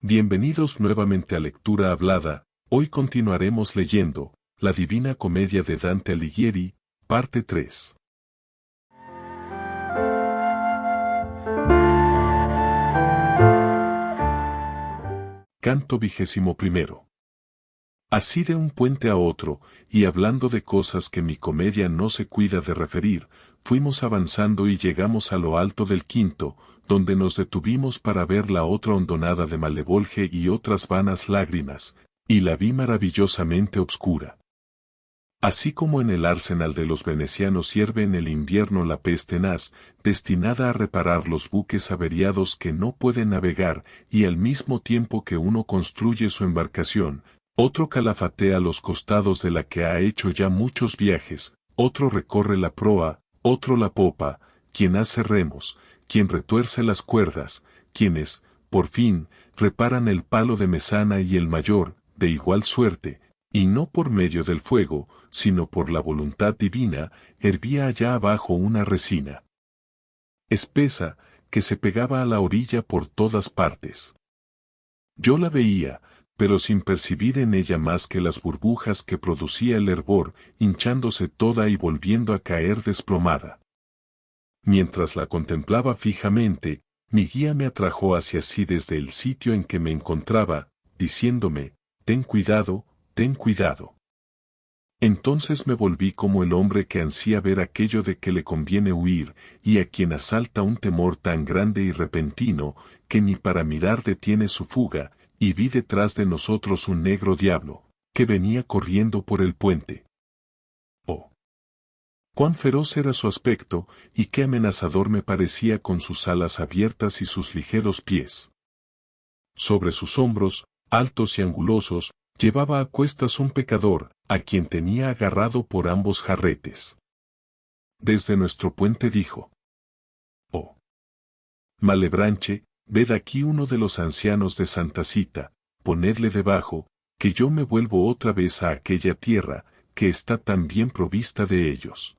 Bienvenidos nuevamente a Lectura Hablada. Hoy continuaremos leyendo La Divina Comedia de Dante Alighieri, parte 3. Canto 21. Así de un puente a otro, y hablando de cosas que mi comedia no se cuida de referir, fuimos avanzando y llegamos a lo alto del quinto, donde nos detuvimos para ver la otra hondonada de Malevolge y otras vanas lágrimas, y la vi maravillosamente obscura. Así como en el arsenal de los venecianos hierve en el invierno la pez tenaz, destinada a reparar los buques averiados que no pueden navegar, y al mismo tiempo que uno construye su embarcación, otro calafatea los costados de la que ha hecho ya muchos viajes, otro recorre la proa, otro la popa, quien hace remos, quien retuerce las cuerdas, quienes, por fin, reparan el palo de mesana y el mayor, de igual suerte, y no por medio del fuego, sino por la voluntad divina, hervía allá abajo una resina espesa, que se pegaba a la orilla por todas partes. Yo la veía, pero sin percibir en ella más que las burbujas que producía el hervor, hinchándose toda y volviendo a caer desplomada. Mientras la contemplaba fijamente, mi guía me atrajo hacia sí desde el sitio en que me encontraba, diciéndome, ten cuidado, ten cuidado. Entonces me volví como el hombre que ansía ver aquello de que le conviene huir, y a quien asalta un temor tan grande y repentino, que ni para mirar detiene su fuga, y vi detrás de nosotros un negro diablo, que venía corriendo por el puente. Oh, cuán feroz era su aspecto, y qué amenazador me parecía con sus alas abiertas y sus ligeros pies. Sobre sus hombros, altos y angulosos, llevaba a cuestas un pecador, a quien tenía agarrado por ambos jarretes. Desde nuestro puente dijo: Oh, Malebranche, ved aquí uno de los ancianos de Santa Cita, ponedle debajo, que yo me vuelvo otra vez a aquella tierra, que está tan bien provista de ellos.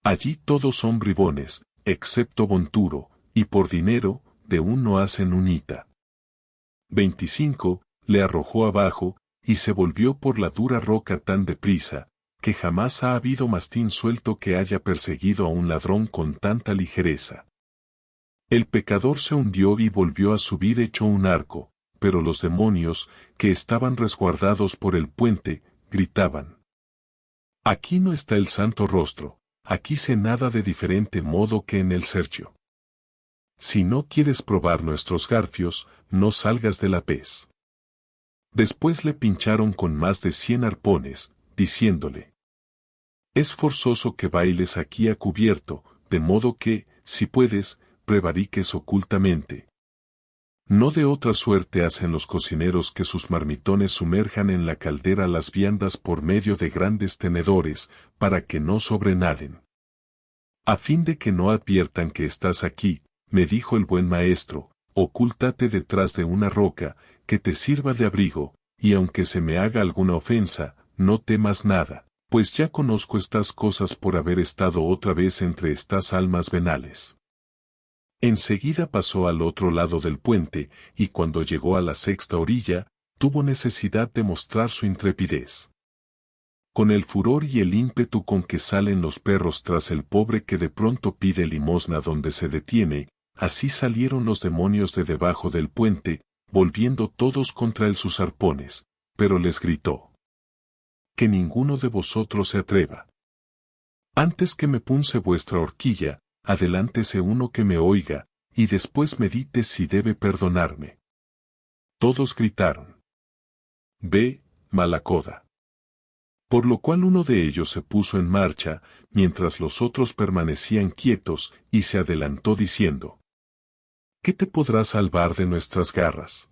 Allí todos son bribones, excepto Bonturo, y por dinero, de un no hacen unita. 25, le arrojó abajo, y se volvió por la dura roca tan deprisa, que jamás ha habido mastín suelto que haya perseguido a un ladrón con tanta ligereza. El pecador se hundió y volvió a subir hecho un arco, pero los demonios, que estaban resguardados por el puente, gritaban: Aquí no está el santo rostro, aquí se nada de diferente modo que en el Serchio. Si no quieres probar nuestros garfios, no salgas de la pez. Después le pincharon con más de 100 arpones, diciéndole: Es forzoso que bailes aquí a cubierto, de modo que, si puedes, prevariques ocultamente. No de otra suerte hacen los cocineros que sus marmitones sumerjan en la caldera las viandas por medio de grandes tenedores, para que no sobrenaden. A fin de que no adviertan que estás aquí, me dijo el buen maestro, ocúltate detrás de una roca, que te sirva de abrigo, y aunque se me haga alguna ofensa, no temas nada, pues ya conozco estas cosas por haber estado otra vez entre estas almas venales. Enseguida pasó al otro lado del puente, y cuando llegó a la sexta orilla, tuvo necesidad de mostrar su intrepidez. Con el furor y el ímpetu con que salen los perros tras el pobre que de pronto pide limosna donde se detiene, así salieron los demonios de debajo del puente, volviendo todos contra él sus arpones, pero les gritó: Que ninguno de vosotros se atreva. Antes que me punce vuestra horquilla, adelántese uno que me oiga, y después medite si debe perdonarme. Todos gritaron: Ve, Malacoda. Por lo cual uno de ellos se puso en marcha, mientras los otros permanecían quietos, y se adelantó diciendo: ¿Qué te podrá salvar de nuestras garras?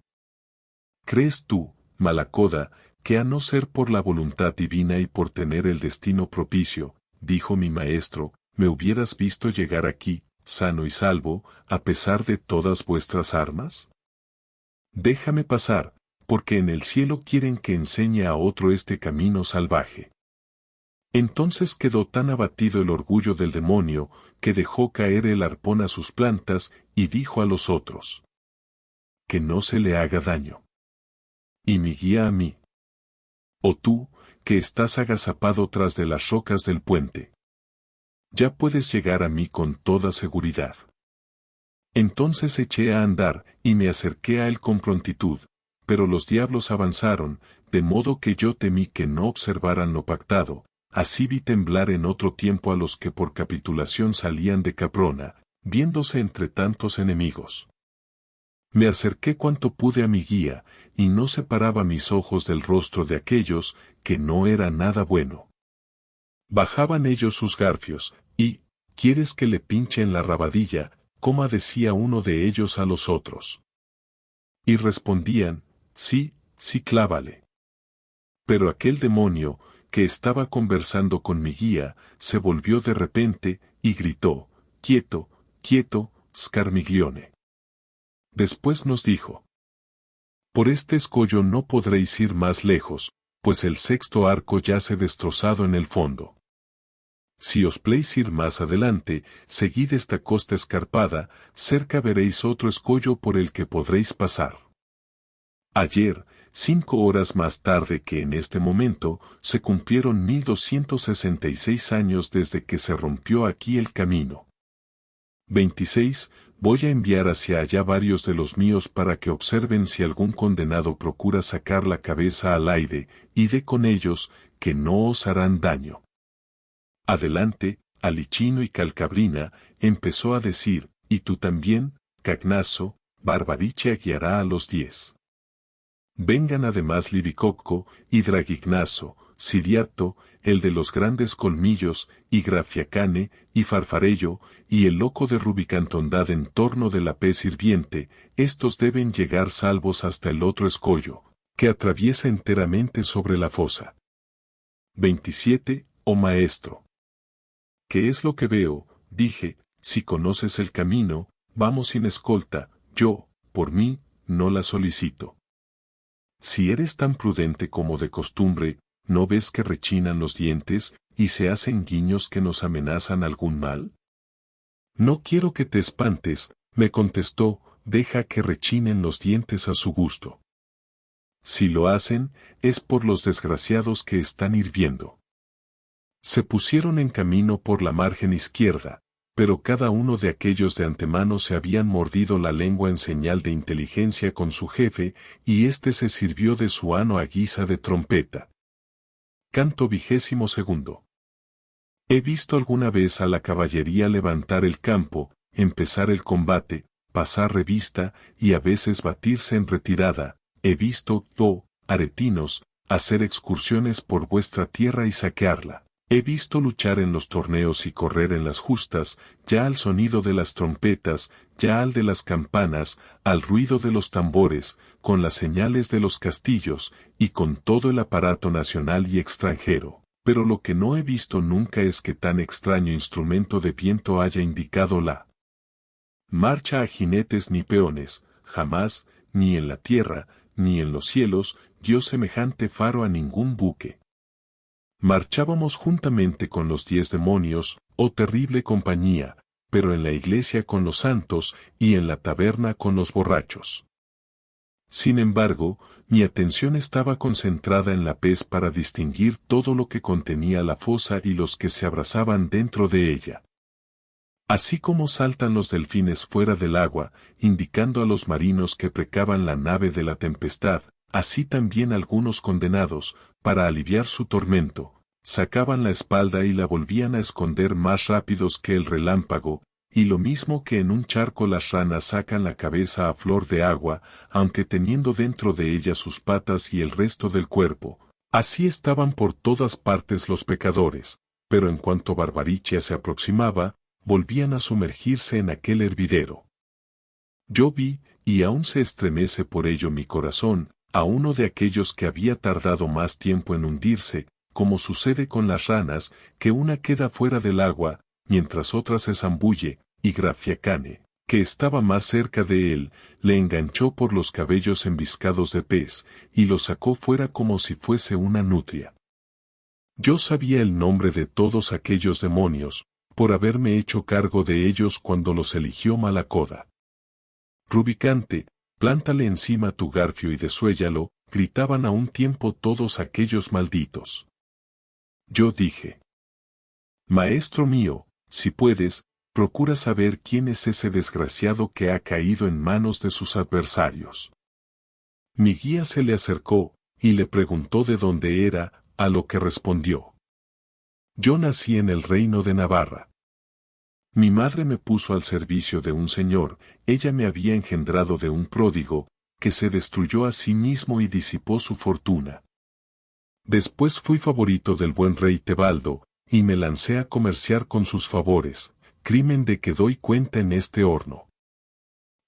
¿Crees tú, Malacoda, que a no ser por la voluntad divina y por tener el destino propicio, dijo mi maestro, me hubieras visto llegar aquí, sano y salvo, a pesar de todas vuestras armas? Déjame pasar, porque en el cielo quieren que enseñe a otro este camino salvaje. Entonces quedó tan abatido el orgullo del demonio, que dejó caer el arpón a sus plantas, y dijo a los otros: que no se le haga daño. Y mi guía a mí. O tú, que estás agazapado tras de las rocas del puente. Ya puedes llegar a mí con toda seguridad. Entonces eché a andar, y me acerqué a él con prontitud, pero los diablos avanzaron, de modo que yo temí que no observaran lo pactado. Así vi temblar en otro tiempo a los que por capitulación salían de Caprona, viéndose entre tantos enemigos. Me acerqué cuanto pude a mi guía, y no separaba mis ojos del rostro de aquellos, que no era nada bueno. Bajaban ellos sus garfios, y, ¿quieres que le pinche en la rabadilla?, como decía uno de ellos a los otros. Y respondían: sí, sí, clávale. Pero aquel demonio, que estaba conversando con mi guía, se volvió de repente, y gritó: quieto, quieto, Scarmiglione. Después nos dijo: por este escollo no podréis ir más lejos, pues el sexto arco yace destrozado en el fondo. Si os pléis ir más adelante, seguid esta costa escarpada, cerca veréis otro escollo por el que podréis pasar. Ayer, 5 horas más tarde que en este momento, se cumplieron 1266 años desde que se rompió aquí el camino. 26. Voy a enviar hacia allá varios de los míos para que observen si algún condenado procura sacar la cabeza al aire, y dé con ellos, que no os harán daño. Adelante, Alichino y Calcabrina, empezó a decir: y tú también, Cagnazo, Barbariche guiará a los 10. Vengan además Libicocco, y Dragignazo, Siriato, el de los grandes colmillos, y Grafiacane, y Farfarello, y el loco de Rubicantondad en torno de la pez hirviente. Estos deben llegar salvos hasta el otro escollo, que atraviesa enteramente sobre la fosa. 27. Oh maestro. ¿Qué es lo que veo? Dije. Si conoces el camino, vamos sin escolta. Yo, por mí, no la solicito. Si eres tan prudente como de costumbre, ¿no ves que rechinan los dientes, y se hacen guiños que nos amenazan algún mal? No quiero que te espantes, me contestó, deja que rechinen los dientes a su gusto. Si lo hacen, es por los desgraciados que están hirviendo. Se pusieron en camino por la margen izquierda, pero cada uno de aquellos de antemano se habían mordido la lengua en señal de inteligencia con su jefe, y éste se sirvió de su ano a guisa de trompeta. Canto 22. He visto alguna vez a la caballería levantar el campo, empezar el combate, pasar revista, y a veces batirse en retirada. He visto, aretinos, hacer excursiones por vuestra tierra y saquearla. He visto luchar en los torneos y correr en las justas, ya al sonido de las trompetas, ya al de las campanas, al ruido de los tambores, con las señales de los castillos, y con todo el aparato nacional y extranjero. Pero lo que no he visto nunca es que tan extraño instrumento de viento haya indicado la marcha a jinetes ni peones. Jamás, ni en la tierra, ni en los cielos, dio semejante faro a ningún buque. Marchábamos juntamente con los 10 demonios, oh terrible compañía, pero en la iglesia con los santos, y en la taberna con los borrachos. Sin embargo, mi atención estaba concentrada en la pez para distinguir todo lo que contenía la fosa y los que se abrazaban dentro de ella. Así como saltan los delfines fuera del agua, indicando a los marinos que precavan la nave de la tempestad, así también algunos condenados, para aliviar su tormento, sacaban la espalda y la volvían a esconder más rápidos que el relámpago, y lo mismo que en un charco las ranas sacan la cabeza a flor de agua, aunque teniendo dentro de ella sus patas y el resto del cuerpo. Así estaban por todas partes los pecadores, pero en cuanto Barbariche se aproximaba, volvían a sumergirse en aquel hervidero. Yo vi, y aún se estremece por ello mi corazón, a uno de aquellos que había tardado más tiempo en hundirse, como sucede con las ranas, que una queda fuera del agua, mientras otra se zambulle, y Grafiacane, que estaba más cerca de él, le enganchó por los cabellos embiscados de pez, y lo sacó fuera como si fuese una nutria. Yo sabía el nombre de todos aquellos demonios, por haberme hecho cargo de ellos cuando los eligió Malacoda. Rubicante, plántale encima tu garfio y desuéllalo, gritaban a un tiempo todos aquellos malditos. Yo dije: Maestro mío, si puedes, procura saber quién es ese desgraciado que ha caído en manos de sus adversarios. Mi guía se le acercó, y le preguntó de dónde era, a lo que respondió: Yo nací en el reino de Navarra. Mi madre me puso al servicio de un señor, ella me había engendrado de un pródigo, que se destruyó a sí mismo y disipó su fortuna. Después fui favorito del buen rey Tebaldo, y me lancé a comerciar con sus favores, crimen de que doy cuenta en este horno.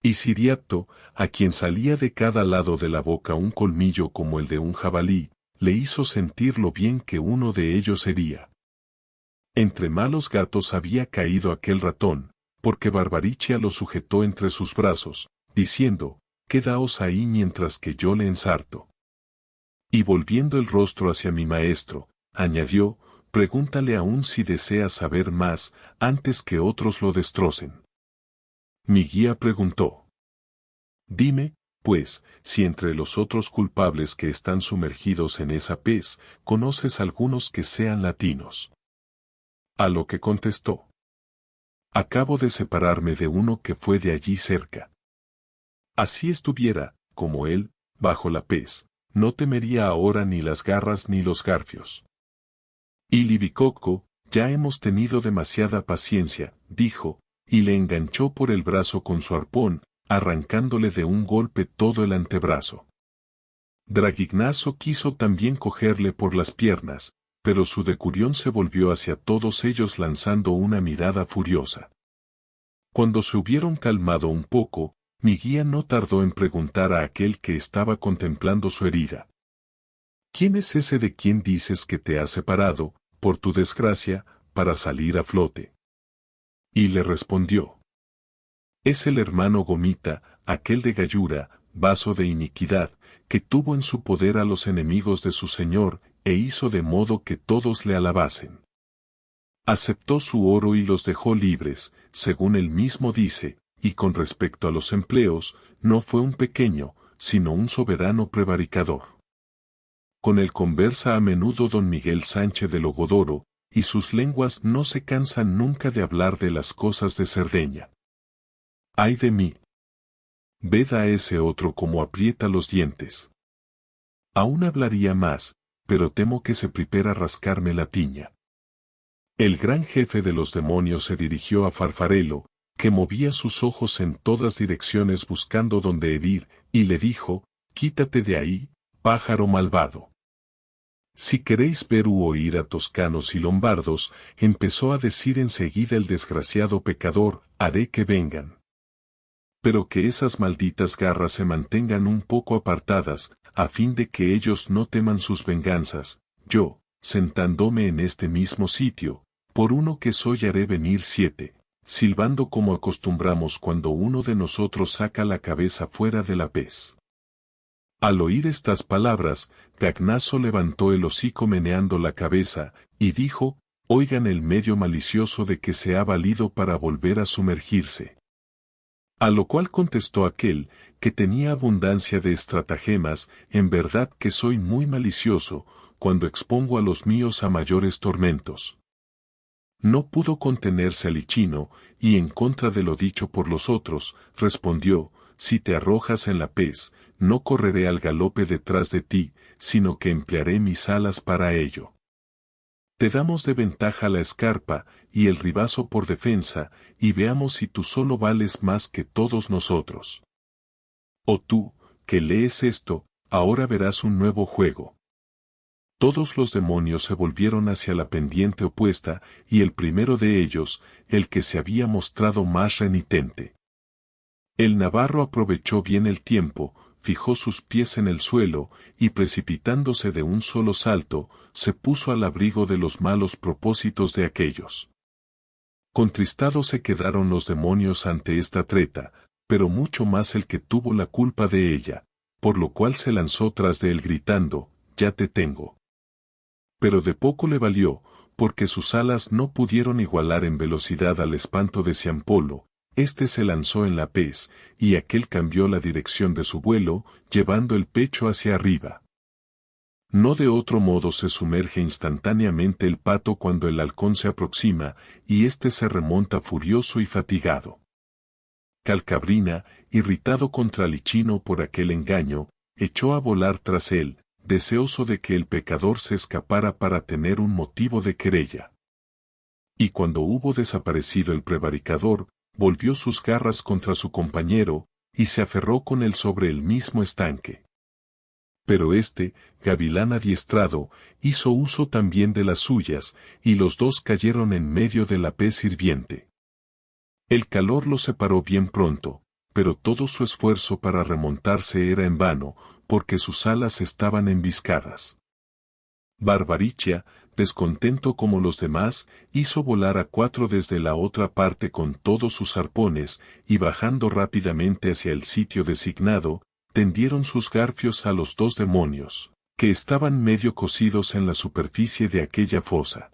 Y Siriato, a quien salía de cada lado de la boca un colmillo como el de un jabalí, le hizo sentir lo bien que uno de ellos sería. Entre malos gatos había caído aquel ratón, porque Barbarichia lo sujetó entre sus brazos, diciendo: Quedaos ahí mientras que yo le ensarto. Y volviendo el rostro hacia mi maestro, añadió: Pregúntale aún si desea saber más, antes que otros lo destrocen. Mi guía preguntó: Dime, pues, si entre los otros culpables que están sumergidos en esa pez, conoces algunos que sean latinos. A lo que contestó: Acabo de separarme de uno que fue de allí cerca. Así estuviera, como él, bajo la pez, no temería ahora ni las garras ni los garfios. Y Libicoco, ya hemos tenido demasiada paciencia, dijo, y le enganchó por el brazo con su arpón, arrancándole de un golpe todo el antebrazo. Draguignaso quiso también cogerle por las piernas, pero su decurión se volvió hacia todos ellos lanzando una mirada furiosa. Cuando se hubieron calmado un poco, mi guía no tardó en preguntar a aquel que estaba contemplando su herida: ¿Quién es ese de quien dices que te has separado, por tu desgracia, para salir a flote? Y le respondió: Es el hermano Gomita, aquel de Gallura, vaso de iniquidad, que tuvo en su poder a los enemigos de su señor, e hizo de modo que todos le alabasen. Aceptó su oro y los dejó libres, según él mismo dice, y con respecto a los empleos, no fue un pequeño, sino un soberano prevaricador. Con él conversa a menudo don Miguel Sánchez de Logodoro, y sus lenguas no se cansan nunca de hablar de las cosas de Cerdeña. ¡Ay de mí! Ved a ese otro como aprieta los dientes. Aún hablaría más, pero temo que se prepara rascarme la tiña. El gran jefe de los demonios se dirigió a Farfarelo, que movía sus ojos en todas direcciones buscando donde herir, y le dijo: Quítate de ahí, pájaro malvado. Si queréis ver u oír a toscanos y lombardos, empezó a decir enseguida el desgraciado pecador, haré que vengan. Pero que esas malditas garras se mantengan un poco apartadas, a fin de que ellos no teman sus venganzas. Yo, sentándome en este mismo sitio, por uno que soy haré venir 7, silbando como acostumbramos cuando uno de nosotros saca la cabeza fuera de la pez. Al oír estas palabras, Gagnazo levantó el hocico meneando la cabeza, y dijo: Oigan el medio malicioso de que se ha valido para volver a sumergirse. A lo cual contestó aquel, que tenía abundancia de estratagemas: En verdad que soy muy malicioso, cuando expongo a los míos a mayores tormentos. No pudo contenerse Alichino, y en contra de lo dicho por los otros, respondió: Si te arrojas en la pez, no correré al galope detrás de ti, sino que emplearé mis alas para ello. Te damos de ventaja la escarpa, y el ribazo por defensa, y veamos si tú solo vales más que todos nosotros. O tú, que lees esto, ahora verás un nuevo juego. Todos los demonios se volvieron hacia la pendiente opuesta, y el primero de ellos, el que se había mostrado más renitente. El navarro aprovechó bien el tiempo, fijó sus pies en el suelo, y precipitándose de un solo salto, se puso al abrigo de los malos propósitos de aquellos. Contristados se quedaron los demonios ante esta treta, pero mucho más el que tuvo la culpa de ella, por lo cual se lanzó tras de él gritando: Ya te tengo. Pero de poco le valió, porque sus alas no pudieron igualar en velocidad al espanto de Ciampolo. Este se lanzó en la pez, y aquel cambió la dirección de su vuelo, llevando el pecho hacia arriba. No de otro modo se sumerge instantáneamente el pato cuando el halcón se aproxima, y éste se remonta furioso y fatigado. Calcabrina, irritado contra Lichino por aquel engaño, echó a volar tras él, deseoso de que el pecador se escapara para tener un motivo de querella. Y cuando hubo desaparecido el prevaricador, volvió sus garras contra su compañero, y se aferró con él sobre el mismo estanque. Pero este, gavilán adiestrado, hizo uso también de las suyas, y los dos cayeron en medio de la pez hirviente. El calor los separó bien pronto, pero todo su esfuerzo para remontarse era en vano, porque sus alas estaban embiscadas. Barbarichia, descontento como los demás, hizo volar a 4 desde la otra parte con todos sus arpones, y bajando rápidamente hacia el sitio designado, tendieron sus garfios a los 2 demonios, que estaban medio cosidos en la superficie de aquella fosa.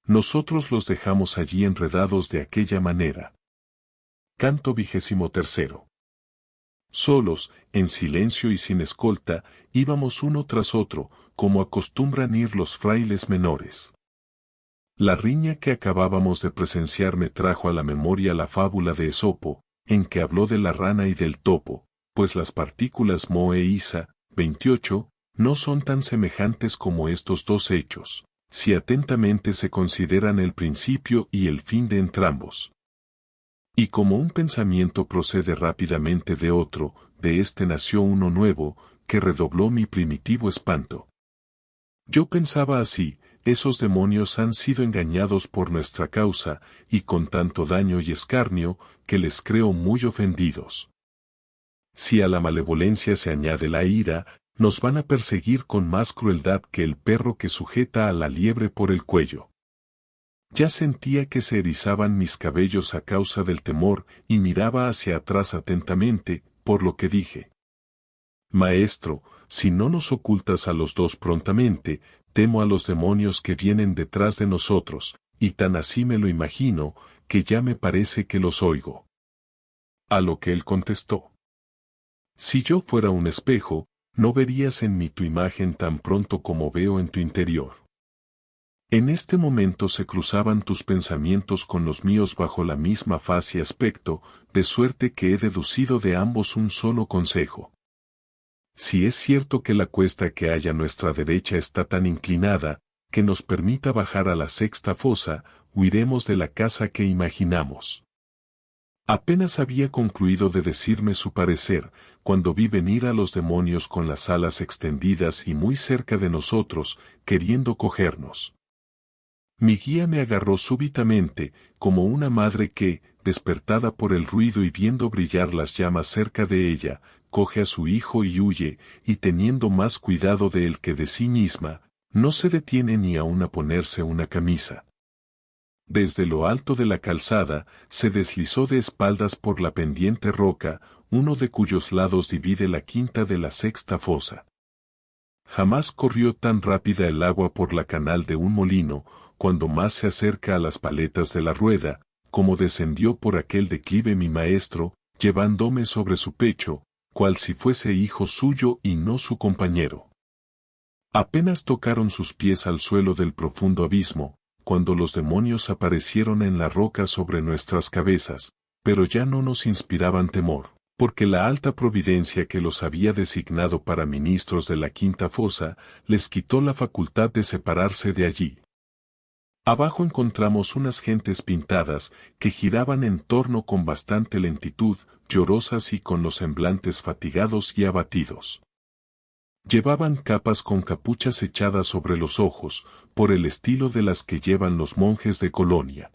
Nosotros los dejamos allí enredados de aquella manera. Canto 23. Solos, en silencio y sin escolta, íbamos uno tras otro, como acostumbran ir los frailes menores. La riña que acabábamos de presenciar me trajo a la memoria la fábula de Esopo, en que habló de la rana y del topo, pues las partículas Mo e Isa, 28, no son tan semejantes como estos dos hechos, si atentamente se consideran el principio y el fin de entrambos. Y como un pensamiento procede rápidamente de otro, de este nació uno nuevo, que redobló mi primitivo espanto. Yo pensaba así, esos demonios han sido engañados por nuestra causa, y con tanto daño y escarnio, que les creo muy ofendidos. Si a la malevolencia se añade la ira, nos van a perseguir con más crueldad que el perro que sujeta a la liebre por el cuello. Ya sentía que se erizaban mis cabellos a causa del temor, y miraba hacia atrás atentamente, por lo que dije. Maestro, si no nos ocultas a los dos prontamente, temo a los demonios que vienen detrás de nosotros, y tan así me lo imagino, que ya me parece que los oigo. A lo que él contestó. Si yo fuera un espejo, no verías en mí tu imagen tan pronto como veo en tu interior. En este momento se cruzaban tus pensamientos con los míos bajo la misma faz y aspecto, de suerte que he deducido de ambos un solo consejo. Si es cierto que la cuesta que hay a nuestra derecha está tan inclinada, que nos permita bajar a la sexta fosa, huiremos de la casa que imaginamos. Apenas había concluido de decirme su parecer, cuando vi venir a los demonios con las alas extendidas y muy cerca de nosotros, queriendo cogernos. Mi guía me agarró súbitamente, como una madre que, despertada por el ruido y viendo brillar las llamas cerca de ella, coge a su hijo y huye, y teniendo más cuidado de él que de sí misma, no se detiene ni aun a ponerse una camisa. Desde lo alto de la calzada, se deslizó de espaldas por la pendiente roca, uno de cuyos lados divide la quinta de la sexta fosa. Jamás corrió tan rápida el agua por la canal de un molino, cuando más se acerca a las paletas de la rueda, como descendió por aquel declive mi maestro, llevándome sobre su pecho, cual si fuese hijo suyo y no su compañero. Apenas tocaron sus pies al suelo del profundo abismo, cuando los demonios aparecieron en la roca sobre nuestras cabezas, pero ya no nos inspiraban temor, porque la alta providencia que los había designado para ministros de la quinta fosa, les quitó la facultad de separarse de allí. Abajo encontramos unas gentes pintadas, que giraban en torno con bastante lentitud, llorosas y con los semblantes fatigados y abatidos. Llevaban capas con capuchas echadas sobre los ojos, por el estilo de las que llevan los monjes de Colonia.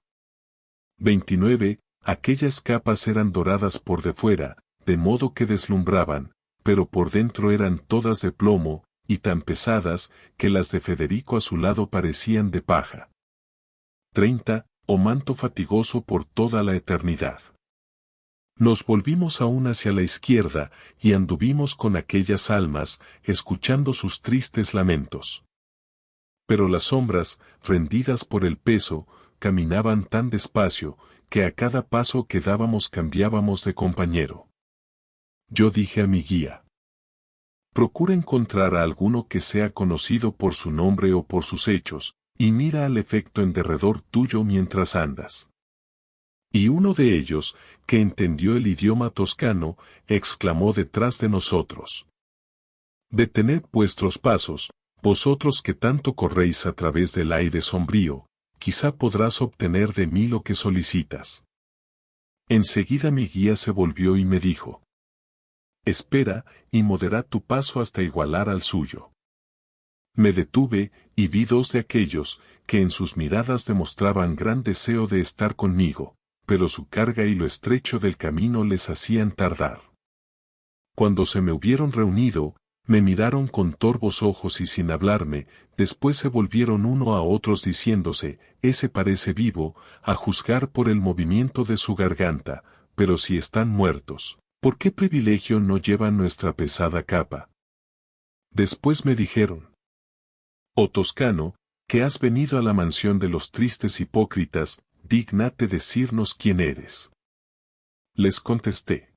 29. Aquellas capas eran doradas por de fuera, de modo que deslumbraban, pero por dentro eran todas de plomo, y tan pesadas, que las de Federico a su lado parecían de paja. 30. O manto fatigoso por toda la eternidad. Nos volvimos aún hacia la izquierda, y anduvimos con aquellas almas, escuchando sus tristes lamentos. Pero las sombras, rendidas por el peso, caminaban tan despacio, que a cada paso que dábamos cambiábamos de compañero. Yo dije a mi guía: procura encontrar a alguno que sea conocido por su nombre o por sus hechos, y mira al efecto en derredor tuyo mientras andas. Y uno de ellos, que entendió el idioma toscano, exclamó detrás de nosotros: detened vuestros pasos, vosotros que tanto corréis a través del aire sombrío, quizá podrás obtener de mí lo que solicitas. Enseguida mi guía se volvió y me dijo: espera, y modera tu paso hasta igualar al suyo. Me detuve, y vi dos de aquellos, que en sus miradas demostraban gran deseo de estar conmigo, pero su carga y lo estrecho del camino les hacían tardar. Cuando se me hubieron reunido, me miraron con torvos ojos y sin hablarme, después se volvieron uno a otros diciéndose: ese parece vivo, a juzgar por el movimiento de su garganta, pero si están muertos, ¿por qué privilegio no llevan nuestra pesada capa? Después me dijeron: oh toscano, que has venido a la mansión de los tristes hipócritas, dígnate decirnos quién eres. Les contesté: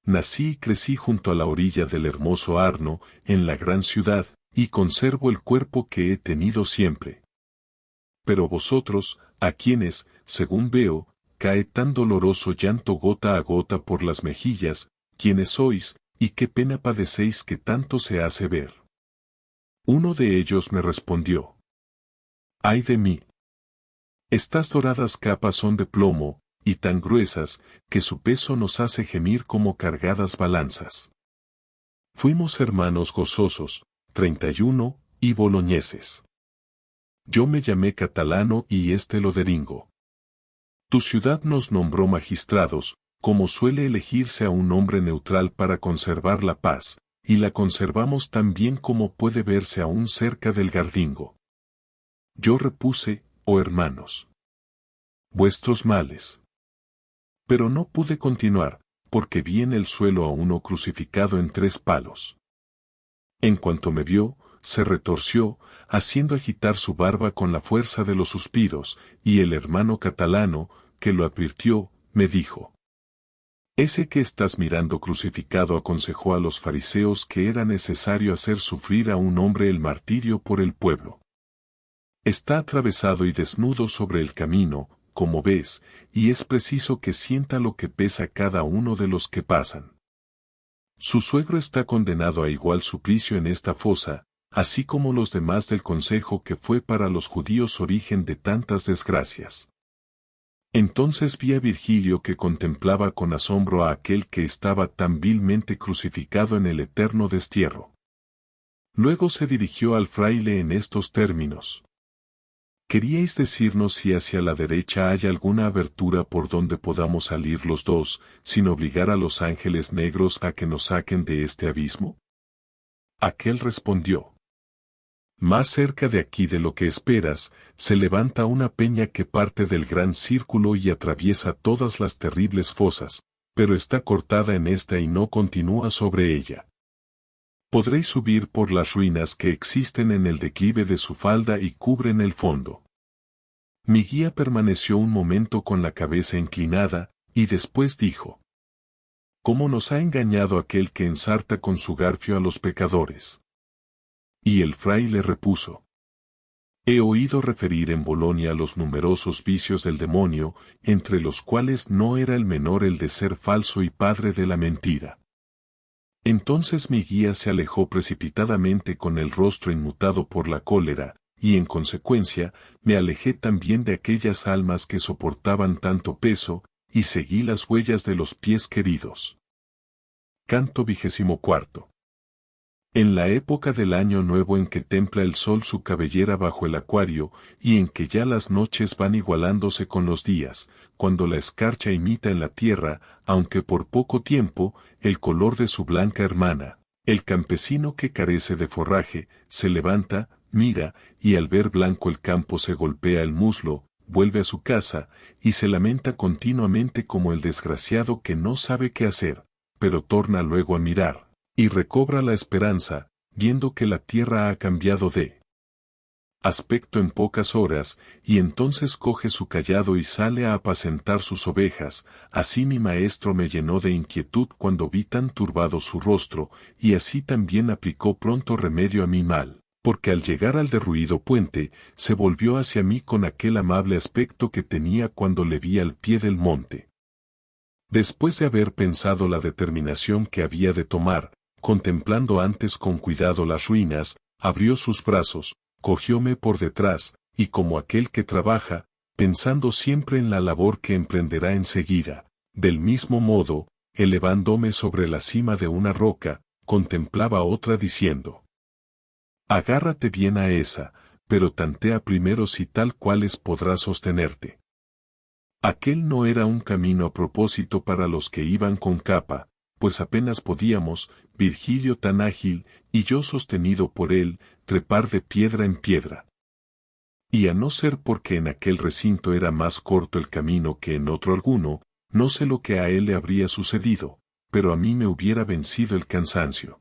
nací y crecí junto a la orilla del hermoso Arno, en la gran ciudad, y conservo el cuerpo que he tenido siempre. Pero vosotros, a quienes, según veo, cae tan doloroso llanto gota a gota por las mejillas, ¿quiénes sois, y qué pena padecéis que tanto se hace ver? Uno de ellos me respondió: ¡ay de mí! Estas doradas capas son de plomo, y tan gruesas, que su peso nos hace gemir como cargadas balanzas. Fuimos hermanos gozosos, 31, y boloñeses. Yo me llamé Catalano y este Loderingo. Tu ciudad nos nombró magistrados, como suele elegirse a un hombre neutral para conservar la paz, y la conservamos tan bien como puede verse aún cerca del Gardingo. Yo repuse: oh hermanos, vuestros males. Pero no pude continuar, porque vi en el suelo a uno crucificado en 3 palos. En cuanto me vio, se retorció, haciendo agitar su barba con la fuerza de los suspiros, y el hermano Catalano, que lo advirtió, me dijo: ese que estás mirando crucificado aconsejó a los fariseos que era necesario hacer sufrir a un hombre el martirio por el pueblo. Está atravesado y desnudo sobre el camino, como ves, y es preciso que sienta lo que pesa cada uno de los que pasan. Su suegro está condenado a igual suplicio en esta fosa, así como los demás del consejo que fue para los judíos origen de tantas desgracias. Entonces vi a Virgilio que contemplaba con asombro a aquel que estaba tan vilmente crucificado en el eterno destierro. Luego se dirigió al fraile en estos términos: ¿queríais decirnos si hacia la derecha hay alguna abertura por donde podamos salir los dos, sin obligar a los ángeles negros a que nos saquen de este abismo? Aquel respondió: más cerca de aquí de lo que esperas, se levanta una peña que parte del gran círculo y atraviesa todas las terribles fosas, pero está cortada en esta y no continúa sobre ella. Podréis subir por las ruinas que existen en el declive de su falda y cubren el fondo. Mi guía permaneció un momento con la cabeza inclinada, y después dijo: ¿cómo nos ha engañado aquel que ensarta con su garfio a los pecadores? Y el fraile repuso: he oído referir en Bolonia los numerosos vicios del demonio, entre los cuales no era el menor el de ser falso y padre de la mentira. Entonces mi guía se alejó precipitadamente con el rostro inmutado por la cólera, y en consecuencia, me alejé también de aquellas almas que soportaban tanto peso, y seguí las huellas de los pies queridos. Canto 24. En la época del año nuevo en que templa el sol su cabellera bajo el acuario, y en que ya las noches van igualándose con los días, cuando la escarcha imita en la tierra, aunque por poco tiempo, el color de su blanca hermana, el campesino que carece de forraje, se levanta, mira, y al ver blanco el campo se golpea el muslo, vuelve a su casa, y se lamenta continuamente como el desgraciado que no sabe qué hacer, pero torna luego a mirar, y recobra la esperanza, viendo que la tierra ha cambiado de aspecto en pocas horas, y entonces coge su cayado y sale a apacentar sus ovejas. Así mi maestro me llenó de inquietud cuando vi tan turbado su rostro, y así también aplicó pronto remedio a mi mal, porque al llegar al derruido puente, se volvió hacia mí con aquel amable aspecto que tenía cuando le vi al pie del monte. Después de haber pensado la determinación que había de tomar, contemplando antes con cuidado las ruinas, abrió sus brazos, cogióme por detrás, y como aquel que trabaja, pensando siempre en la labor que emprenderá enseguida, del mismo modo, elevándome sobre la cima de una roca, contemplaba otra diciendo: agárrate bien a esa, pero tantea primero si tal cuales podrás sostenerte. Aquel no era un camino a propósito para los que iban con capa, pues apenas podíamos, Virgilio tan ágil, y yo sostenido por él, trepar de piedra en piedra. Y a no ser porque en aquel recinto era más corto el camino que en otro alguno, no sé lo que a él le habría sucedido, pero a mí me hubiera vencido el cansancio.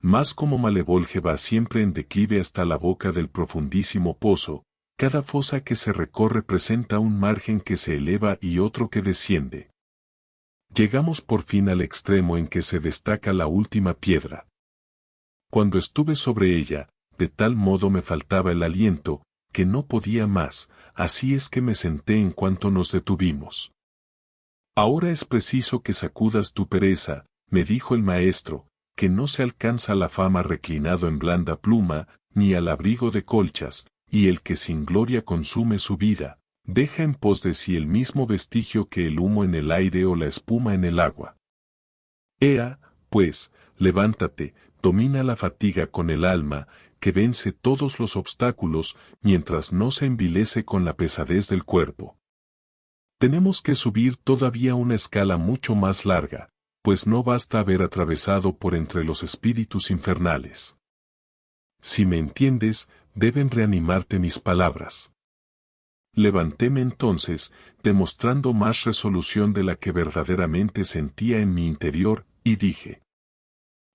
Mas como Malevolge va siempre en declive hasta la boca del profundísimo pozo, cada fosa que se recorre presenta un margen que se eleva y otro que desciende. Llegamos por fin al extremo en que se destaca la última piedra. Cuando estuve sobre ella, de tal modo me faltaba el aliento, que no podía más, así es que me senté en cuanto nos detuvimos. Ahora es preciso que sacudas tu pereza, me dijo el maestro, que no se alcanza la fama reclinado en blanda pluma, ni al abrigo de colchas, y el que sin gloria consume su vida, deja en pos de sí el mismo vestigio que el humo en el aire o la espuma en el agua. Ea, pues, levántate, domina la fatiga con el alma, que vence todos los obstáculos, mientras no se envilece con la pesadez del cuerpo. Tenemos que subir todavía una escala mucho más larga, pues no basta haber atravesado por entre los espíritus infernales. Si me entiendes, deben reanimarte mis palabras. Levantéme entonces, demostrando más resolución de la que verdaderamente sentía en mi interior, y dije: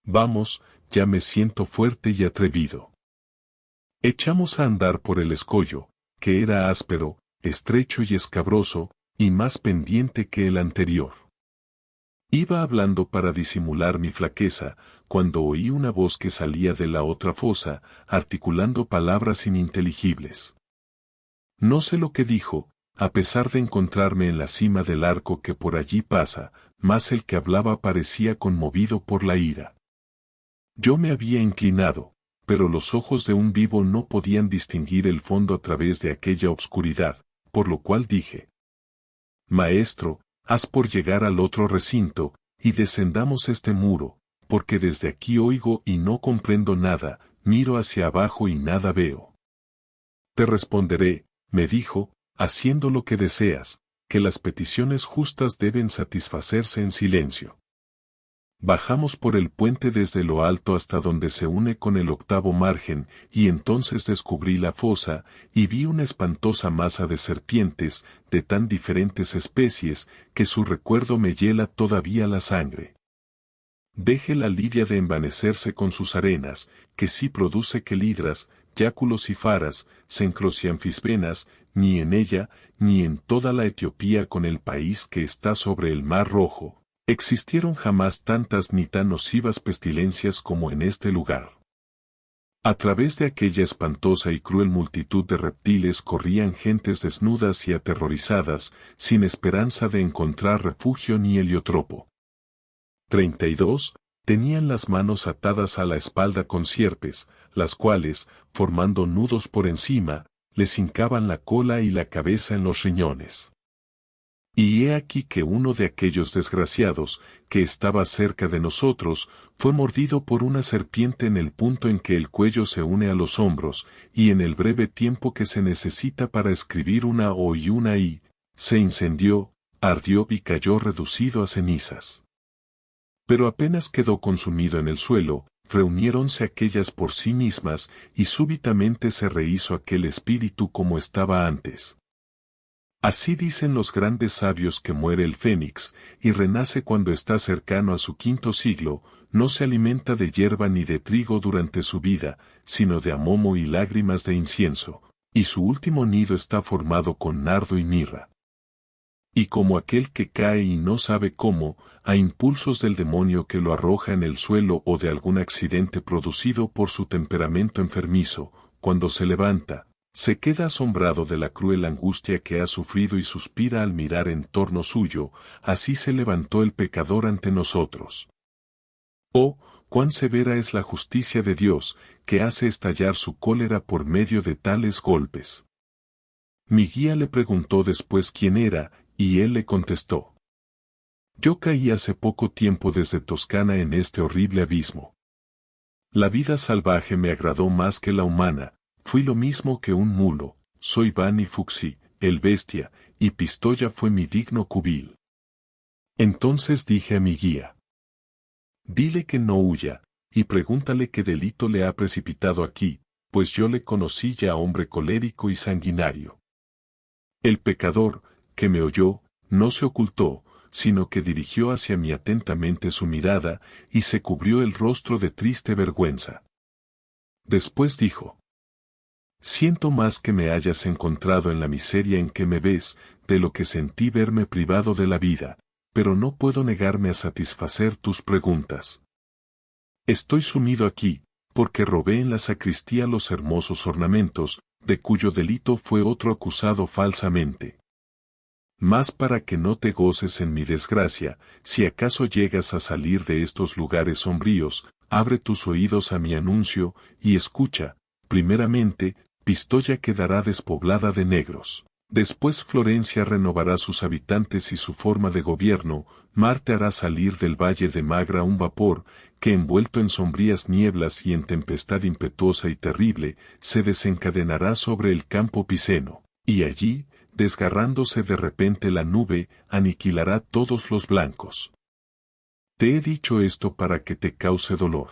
vamos, ya me siento fuerte y atrevido. Echamos a andar por el escollo, que era áspero, estrecho y escabroso, y más pendiente que el anterior. Iba hablando para disimular mi flaqueza, cuando oí una voz que salía de la otra fosa, articulando palabras ininteligibles. No sé lo que dijo, a pesar de encontrarme en la cima del arco que por allí pasa, mas el que hablaba parecía conmovido por la ira. Yo me había inclinado, pero los ojos de un vivo no podían distinguir el fondo a través de aquella obscuridad, por lo cual dije: maestro, haz por llegar al otro recinto, y descendamos este muro, porque desde aquí oigo y no comprendo nada, miro hacia abajo y nada veo. Te responderé, me dijo, haciendo lo que deseas, que las peticiones justas deben satisfacerse en silencio. Bajamos por el puente desde lo alto hasta donde se une con el octavo margen, y entonces descubrí la fosa, y vi una espantosa masa de serpientes, de tan diferentes especies, que su recuerdo me hiela todavía la sangre. Deje la lidia de envanecerse con sus arenas, que sí produce quelidras, yáculos y faras, cencros y anfisbenas, ni en ella, ni en toda la Etiopía con el país que está sobre el Mar Rojo, existieron jamás tantas ni tan nocivas pestilencias como en este lugar. A través de aquella espantosa y cruel multitud de reptiles corrían gentes desnudas y aterrorizadas, sin esperanza de encontrar refugio ni heliotropo. 32. Tenían las manos atadas a la espalda con sierpes, las cuales, formando nudos por encima, les hincaban la cola y la cabeza en los riñones. Y he aquí que uno de aquellos desgraciados, que estaba cerca de nosotros, fue mordido por una serpiente en el punto en que el cuello se une a los hombros, y en el breve tiempo que se necesita para escribir una O y una I, se incendió, ardió y cayó reducido a cenizas. Pero apenas quedó consumido en el suelo, reuniéronse aquellas por sí mismas, y súbitamente se rehizo aquel espíritu como estaba antes. Así dicen los grandes sabios que muere el fénix, y renace cuando está cercano a su quinto siglo, no se alimenta de hierba ni de trigo durante su vida, sino de amomo y lágrimas de incienso, y su último nido está formado con nardo y mirra. Y como aquel que cae y no sabe cómo, a impulsos del demonio que lo arroja en el suelo o de algún accidente producido por su temperamento enfermizo, cuando se levanta, se queda asombrado de la cruel angustia que ha sufrido y suspira al mirar en torno suyo, así se levantó el pecador ante nosotros. Oh, cuán severa es la justicia de Dios, que hace estallar su cólera por medio de tales golpes. Mi guía le preguntó después quién era, y él le contestó. Yo caí hace poco tiempo desde Toscana en este horrible abismo. La vida salvaje me agradó más que la humana, fui lo mismo que un mulo, soy Vanni Fuxi, el bestia, y Pistoia fue mi digno cubil. Entonces dije a mi guía. Dile que no huya, y pregúntale qué delito le ha precipitado aquí, pues yo le conocí ya hombre colérico y sanguinario. El pecador, que me oyó, no se ocultó, sino que dirigió hacia mí atentamente su mirada, y se cubrió el rostro de triste vergüenza. Después dijo. Siento más que me hayas encontrado en la miseria en que me ves, de lo que sentí verme privado de la vida, pero no puedo negarme a satisfacer tus preguntas. Estoy sumido aquí, porque robé en la sacristía los hermosos ornamentos, de cuyo delito fue otro acusado falsamente. Mas para que no te goces en mi desgracia, si acaso llegas a salir de estos lugares sombríos, abre tus oídos a mi anuncio, y escucha, primeramente, Pistoia quedará despoblada de negros. Después Florencia renovará sus habitantes y su forma de gobierno, Marte hará salir del valle de Magra un vapor, que envuelto en sombrías nieblas y en tempestad impetuosa y terrible, se desencadenará sobre el campo piceno, y allí, desgarrándose de repente la nube, aniquilará todos los blancos. Te he dicho esto para que te cause dolor.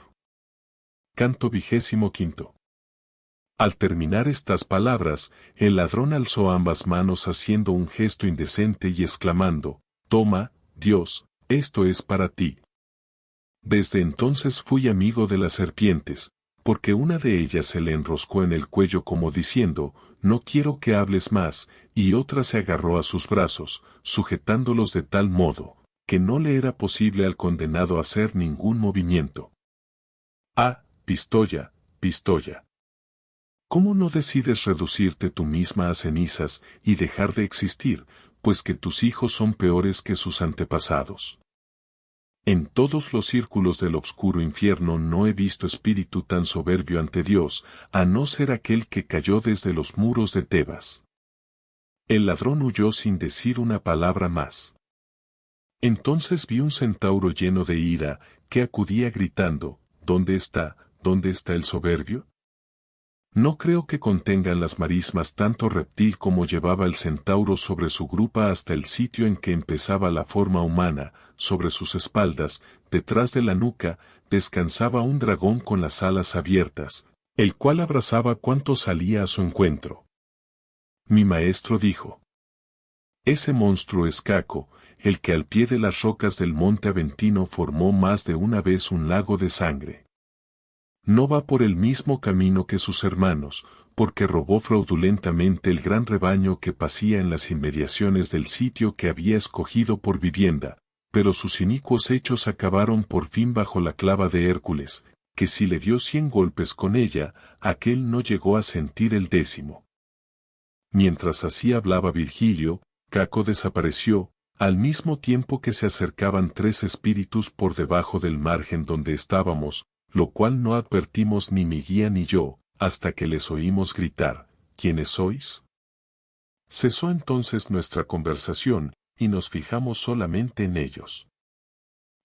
Canto 25. Al terminar estas palabras, el ladrón alzó ambas manos haciendo un gesto indecente y exclamando, «Toma, Dios, esto es para ti». Desde entonces fui amigo de las serpientes, porque una de ellas se le enroscó en el cuello como diciendo, «No quiero que hables más», y otra se agarró a sus brazos, sujetándolos de tal modo, que no le era posible al condenado hacer ningún movimiento. «Ah, Pistoia, Pistoia. ¿Cómo no decides reducirte tú misma a cenizas y dejar de existir, pues que tus hijos son peores que sus antepasados? En todos los círculos del obscuro infierno no he visto espíritu tan soberbio ante Dios, a no ser aquel que cayó desde los muros de Tebas. El ladrón huyó sin decir una palabra más. Entonces vi un centauro lleno de ira, que acudía gritando, ¿Dónde está el soberbio? No creo que contengan las marismas tanto reptil como llevaba el centauro sobre su grupa hasta el sitio en que empezaba la forma humana, sobre sus espaldas, detrás de la nuca, descansaba un dragón con las alas abiertas, el cual abrazaba cuanto salía a su encuentro. Mi maestro dijo. Ese monstruo es Caco, el que al pie de las rocas del monte Aventino formó más de una vez un lago de sangre. No va por el mismo camino que sus hermanos, porque robó fraudulentamente el gran rebaño que pacía en las inmediaciones del sitio que había escogido por vivienda, pero sus inicuos hechos acabaron por fin bajo la clava de Hércules, que si le dio 100 golpes con ella, aquel no llegó a sentir el 10º. Mientras así hablaba Virgilio, Caco desapareció, al mismo tiempo que se acercaban 3 espíritus por debajo del margen donde estábamos, lo cual no advertimos ni mi guía ni yo, hasta que les oímos gritar, ¿quiénes sois? Cesó entonces nuestra conversación, y nos fijamos solamente en ellos.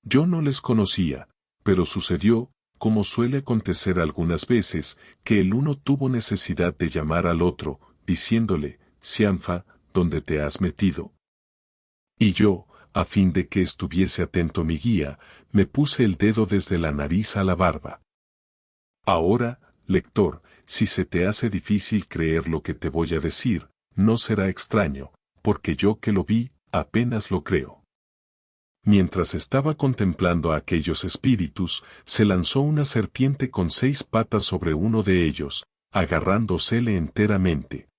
Yo no les conocía, pero sucedió, como suele acontecer algunas veces, que el uno tuvo necesidad de llamar al otro, diciéndole, Cianfa, ¿dónde te has metido? Y yo, a fin de que estuviese atento mi guía, me puse el dedo desde la nariz a la barba. Ahora, lector, si se te hace difícil creer lo que te voy a decir, no será extraño, porque yo que lo vi, apenas lo creo. Mientras estaba contemplando a aquellos espíritus, se lanzó una serpiente con 6 patas sobre uno de ellos, agarrándosele enteramente.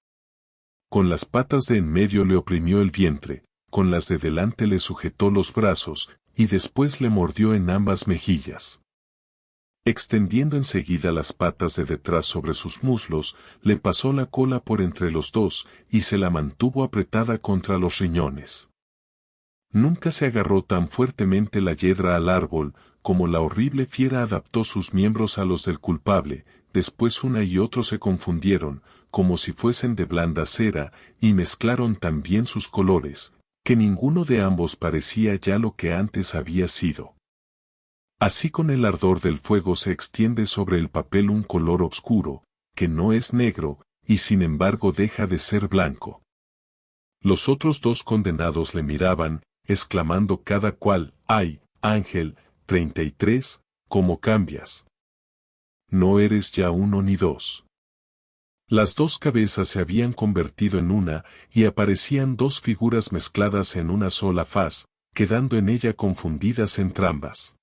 Con las patas de en medio le oprimió el vientre, con las de delante le sujetó los brazos, y después le mordió en ambas mejillas. Extendiendo enseguida las patas de detrás sobre sus muslos, le pasó la cola por entre los dos, y se la mantuvo apretada contra los riñones. Nunca se agarró tan fuertemente la hiedra al árbol, como la horrible fiera adaptó sus miembros a los del culpable, después una y otro se confundieron, como si fuesen de blanda cera, y mezclaron tan bien sus colores, que ninguno de ambos parecía ya lo que antes había sido. Así con el ardor del fuego se extiende sobre el papel un color oscuro, que no es negro, y sin embargo deja de ser blanco. Los otros 2 condenados le miraban, exclamando cada cual, ¡ay, Ángel, 33, cómo cambias! No eres ya 1 ni 2. Las 2 cabezas se habían convertido en una, y aparecían 2 figuras mezcladas en una sola faz, quedando en ella confundidas entrambas.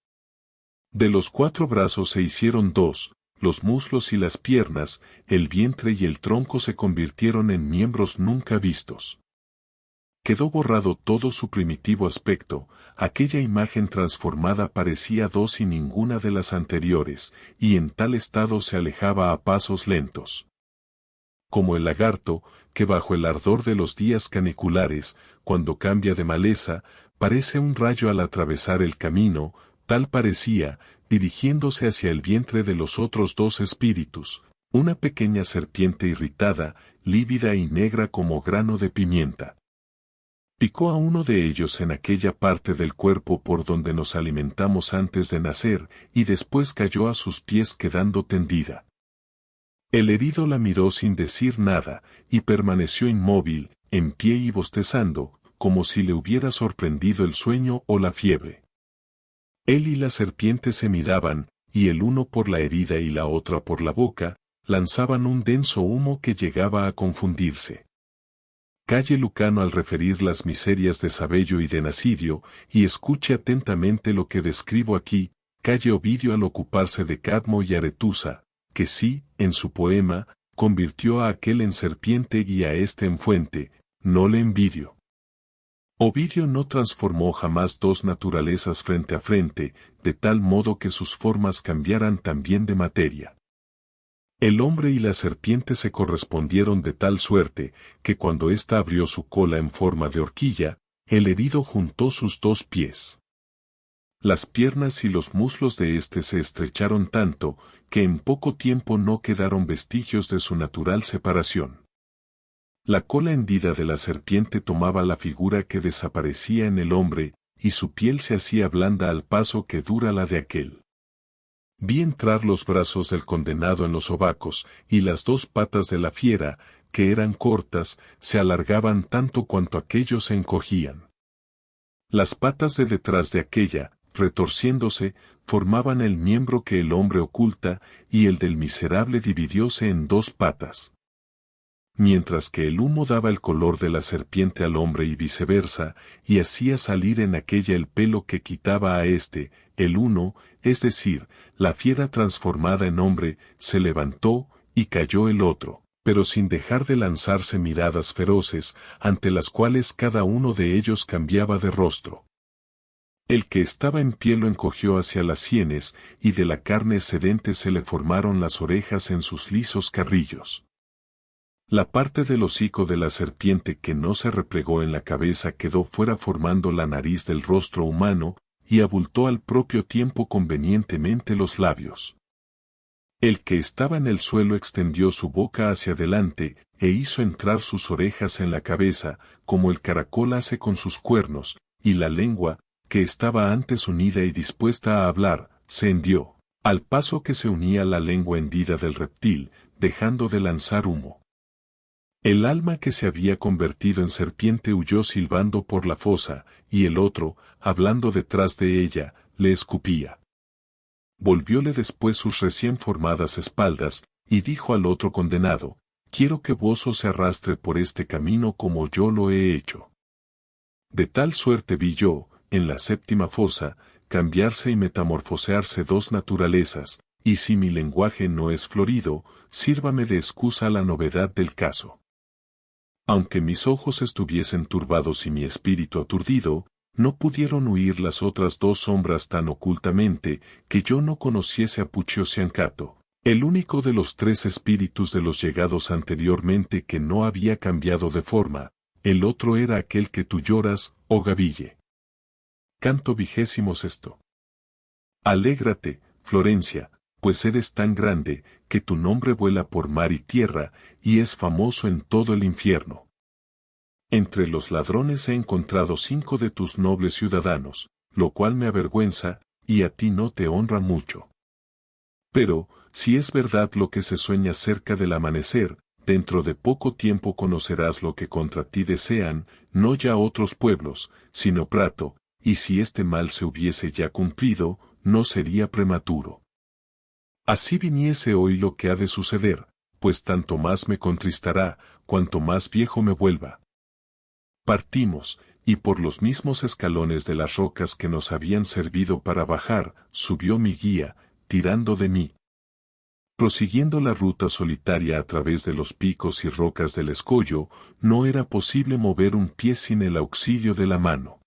De los 4 brazos se hicieron 2, los muslos y las piernas, el vientre y el tronco se convirtieron en miembros nunca vistos. Quedó borrado todo su primitivo aspecto, aquella imagen transformada parecía 2 y ninguna de las anteriores, y en tal estado se alejaba a pasos lentos. Como el lagarto, que bajo el ardor de los días caniculares, cuando cambia de maleza, parece un rayo al atravesar el camino, tal parecía, dirigiéndose hacia el vientre de los otros 2 espíritus, una pequeña serpiente irritada, lívida y negra como grano de pimienta. Picó a uno de ellos en aquella parte del cuerpo por donde nos alimentamos antes de nacer, y después cayó a sus pies quedando tendida. El herido la miró sin decir nada, y permaneció inmóvil, en pie y bostezando, como si le hubiera sorprendido el sueño o la fiebre. Él y la serpiente se miraban, y el uno por la herida y la otra por la boca, lanzaban un denso humo que llegaba a confundirse. Calle Lucano al referir las miserias de Sabello y de Nasidio, y escuche atentamente lo que describo aquí, calle Ovidio al ocuparse de Cadmo y Aretusa, que sí, en su poema, convirtió a aquel en serpiente y a este en fuente, no le envidio. Ovidio no transformó jamás 2 naturalezas frente a frente, de tal modo que sus formas cambiaran también de materia. El hombre y la serpiente se correspondieron de tal suerte, que cuando ésta abrió su cola en forma de horquilla, el herido juntó sus 2 pies. Las piernas y los muslos de éste se estrecharon tanto, que en poco tiempo no quedaron vestigios de su natural separación. La cola hendida de la serpiente tomaba la figura que desaparecía en el hombre, y su piel se hacía blanda al paso que dura la de aquel. Vi entrar los brazos del condenado en los sobacos, y las 2 patas de la fiera, que eran cortas, se alargaban tanto cuanto aquellos se encogían. Las patas de detrás de aquella, retorciéndose, formaban el miembro que el hombre oculta, y el del miserable dividióse en 2 patas. Mientras que el humo daba el color de la serpiente al hombre y viceversa, y hacía salir en aquella el pelo que quitaba a éste, el uno, es decir, la fiera transformada en hombre, se levantó, y cayó el otro, pero sin dejar de lanzarse miradas feroces, ante las cuales cada uno de ellos cambiaba de rostro. El que estaba en pie lo encogió hacia las sienes, y de la carne sedente se le formaron las orejas en sus lisos carrillos. La parte del hocico de la serpiente que no se replegó en la cabeza quedó fuera formando la nariz del rostro humano, y abultó al propio tiempo convenientemente los labios. El que estaba en el suelo extendió su boca hacia adelante, e hizo entrar sus orejas en la cabeza, como el caracol hace con sus cuernos, y la lengua, que estaba antes unida y dispuesta a hablar, se hendió, al paso que se unía la lengua hendida del reptil, dejando de lanzar humo. El alma que se había convertido en serpiente huyó silbando por la fosa, y el otro, hablando detrás de ella, le escupía. Volvióle después sus recién formadas espaldas, y dijo al otro condenado, quiero que vos os arrastre por este camino como yo lo he hecho. De tal suerte vi yo, en la séptima fosa, cambiarse y metamorfosearse dos naturalezas, y si mi lenguaje no es florido, sírvame de excusa la novedad del caso. Aunque mis ojos estuviesen turbados y mi espíritu aturdido, no pudieron huir las otras dos sombras tan ocultamente que yo no conociese a Puchiosiancato, el único de los tres espíritus de los llegados anteriormente que no había cambiado de forma. El otro era aquel que tú lloras, oh Gaville. Canto 26. Alégrate, Florencia, pues eres tan grande, que tu nombre vuela por mar y tierra, y es famoso en todo el infierno. Entre los ladrones he encontrado 5 de tus nobles ciudadanos, lo cual me avergüenza, y a ti no te honra mucho. Pero, si es verdad lo que se sueña cerca del amanecer, dentro de poco tiempo conocerás lo que contra ti desean, no ya otros pueblos, sino Prato, y si este mal se hubiese ya cumplido, no sería prematuro. Así viniese hoy lo que ha de suceder, pues tanto más me contristará, cuanto más viejo me vuelva. Partimos, y por los mismos escalones de las rocas que nos habían servido para bajar, subió mi guía, tirando de mí. Prosiguiendo la ruta solitaria a través de los picos y rocas del escollo, no era posible mover un pie sin el auxilio de la mano.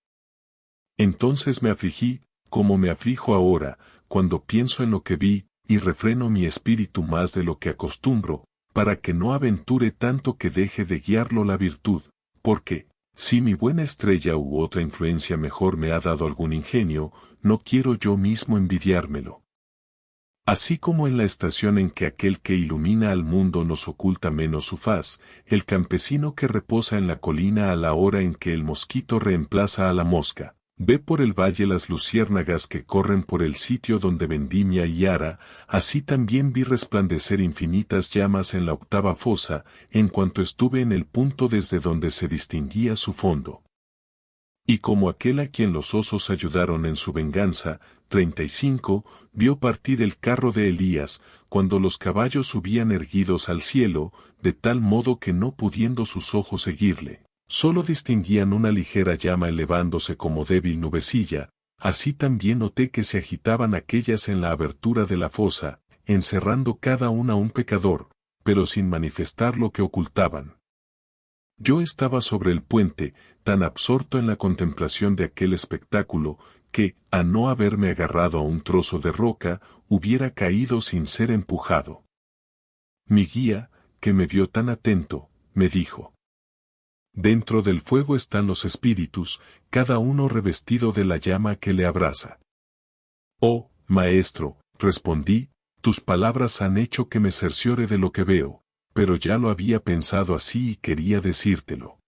Entonces me afligí, como me aflijo ahora, cuando pienso en lo que vi, y refreno mi espíritu más de lo que acostumbro, para que no aventure tanto que deje de guiarlo la virtud, porque, si mi buena estrella u otra influencia mejor me ha dado algún ingenio, no quiero yo mismo envidiármelo. Así como en la estación en que aquel que ilumina al mundo nos oculta menos su faz, el campesino que reposa en la colina a la hora en que el mosquito reemplaza a la mosca, ve por el valle las luciérnagas que corren por el sitio donde vendimia y ara, así también vi resplandecer infinitas llamas en la octava fosa, en cuanto estuve en el punto desde donde se distinguía su fondo. Y como aquel a quien los osos ayudaron en su venganza, 35, vio partir el carro de Elías, cuando los caballos subían erguidos al cielo, de tal modo que no pudiendo sus ojos seguirle, solo distinguían una ligera llama elevándose como débil nubecilla, así también noté que se agitaban aquellas en la abertura de la fosa, encerrando cada una un pecador, pero sin manifestar lo que ocultaban. Yo estaba sobre el puente, tan absorto en la contemplación de aquel espectáculo, que, a no haberme agarrado a un trozo de roca, hubiera caído sin ser empujado. Mi guía, que me vio tan atento, me dijo: dentro del fuego están los espíritus, cada uno revestido de la llama que le abraza. Oh, maestro, respondí, tus palabras han hecho que me cerciore de lo que veo, pero ya lo había pensado así y quería decírtelo.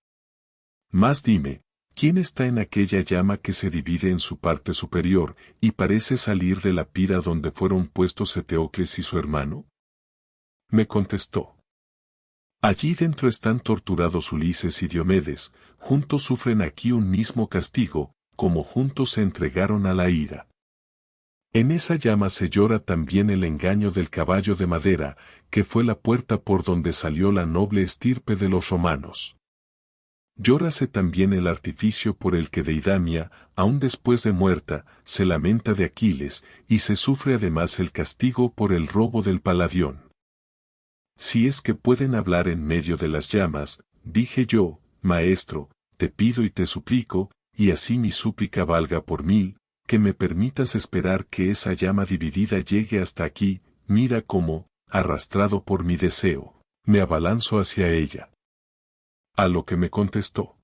Mas dime, ¿quién está en aquella llama que se divide en su parte superior, y parece salir de la pira donde fueron puestos Eteocles y su hermano? Me contestó: allí dentro están torturados Ulises y Diomedes, juntos sufren aquí un mismo castigo, como juntos se entregaron a la ira. En esa llama se llora también el engaño del caballo de madera, que fue la puerta por donde salió la noble estirpe de los romanos. Llórase también el artificio por el que Deidamia, aun después de muerta, se lamenta de Aquiles, y se sufre además el castigo por el robo del Paladión. Si es que pueden hablar en medio de las llamas, dije yo, maestro, te pido y te suplico, y así mi súplica valga por 1000, que me permitas esperar que esa llama dividida llegue hasta aquí. Mira cómo, arrastrado por mi deseo, me abalanzo hacia ella. A lo que me contestó: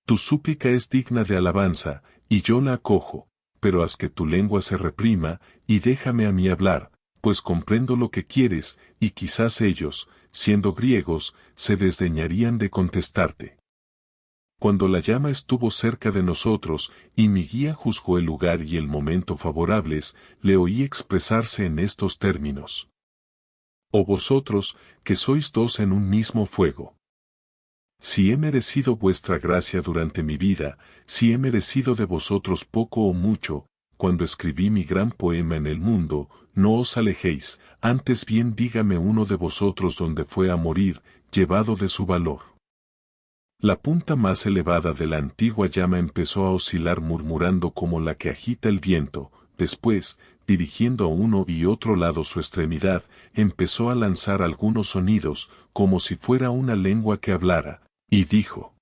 tu súplica es digna de alabanza, y yo la acojo, pero haz que tu lengua se reprima, y déjame a mí hablar, pues comprendo lo que quieres, y quizás ellos, siendo griegos, se desdeñarían de contestarte. Cuando la llama estuvo cerca de nosotros, y mi guía juzgó el lugar y el momento favorables, le oí expresarse en estos términos: oh vosotros, que sois dos en un mismo fuego. Si he merecido vuestra gracia durante mi vida, si he merecido de vosotros poco o mucho, cuando escribí mi gran poema en el mundo, no os alejéis, antes bien dígame uno de vosotros dónde fue a morir, llevado de su valor. La punta más elevada de la antigua llama empezó a oscilar murmurando como la que agita el viento, después, dirigiendo a uno y otro lado su extremidad, empezó a lanzar algunos sonidos, como si fuera una lengua que hablara, y dijo: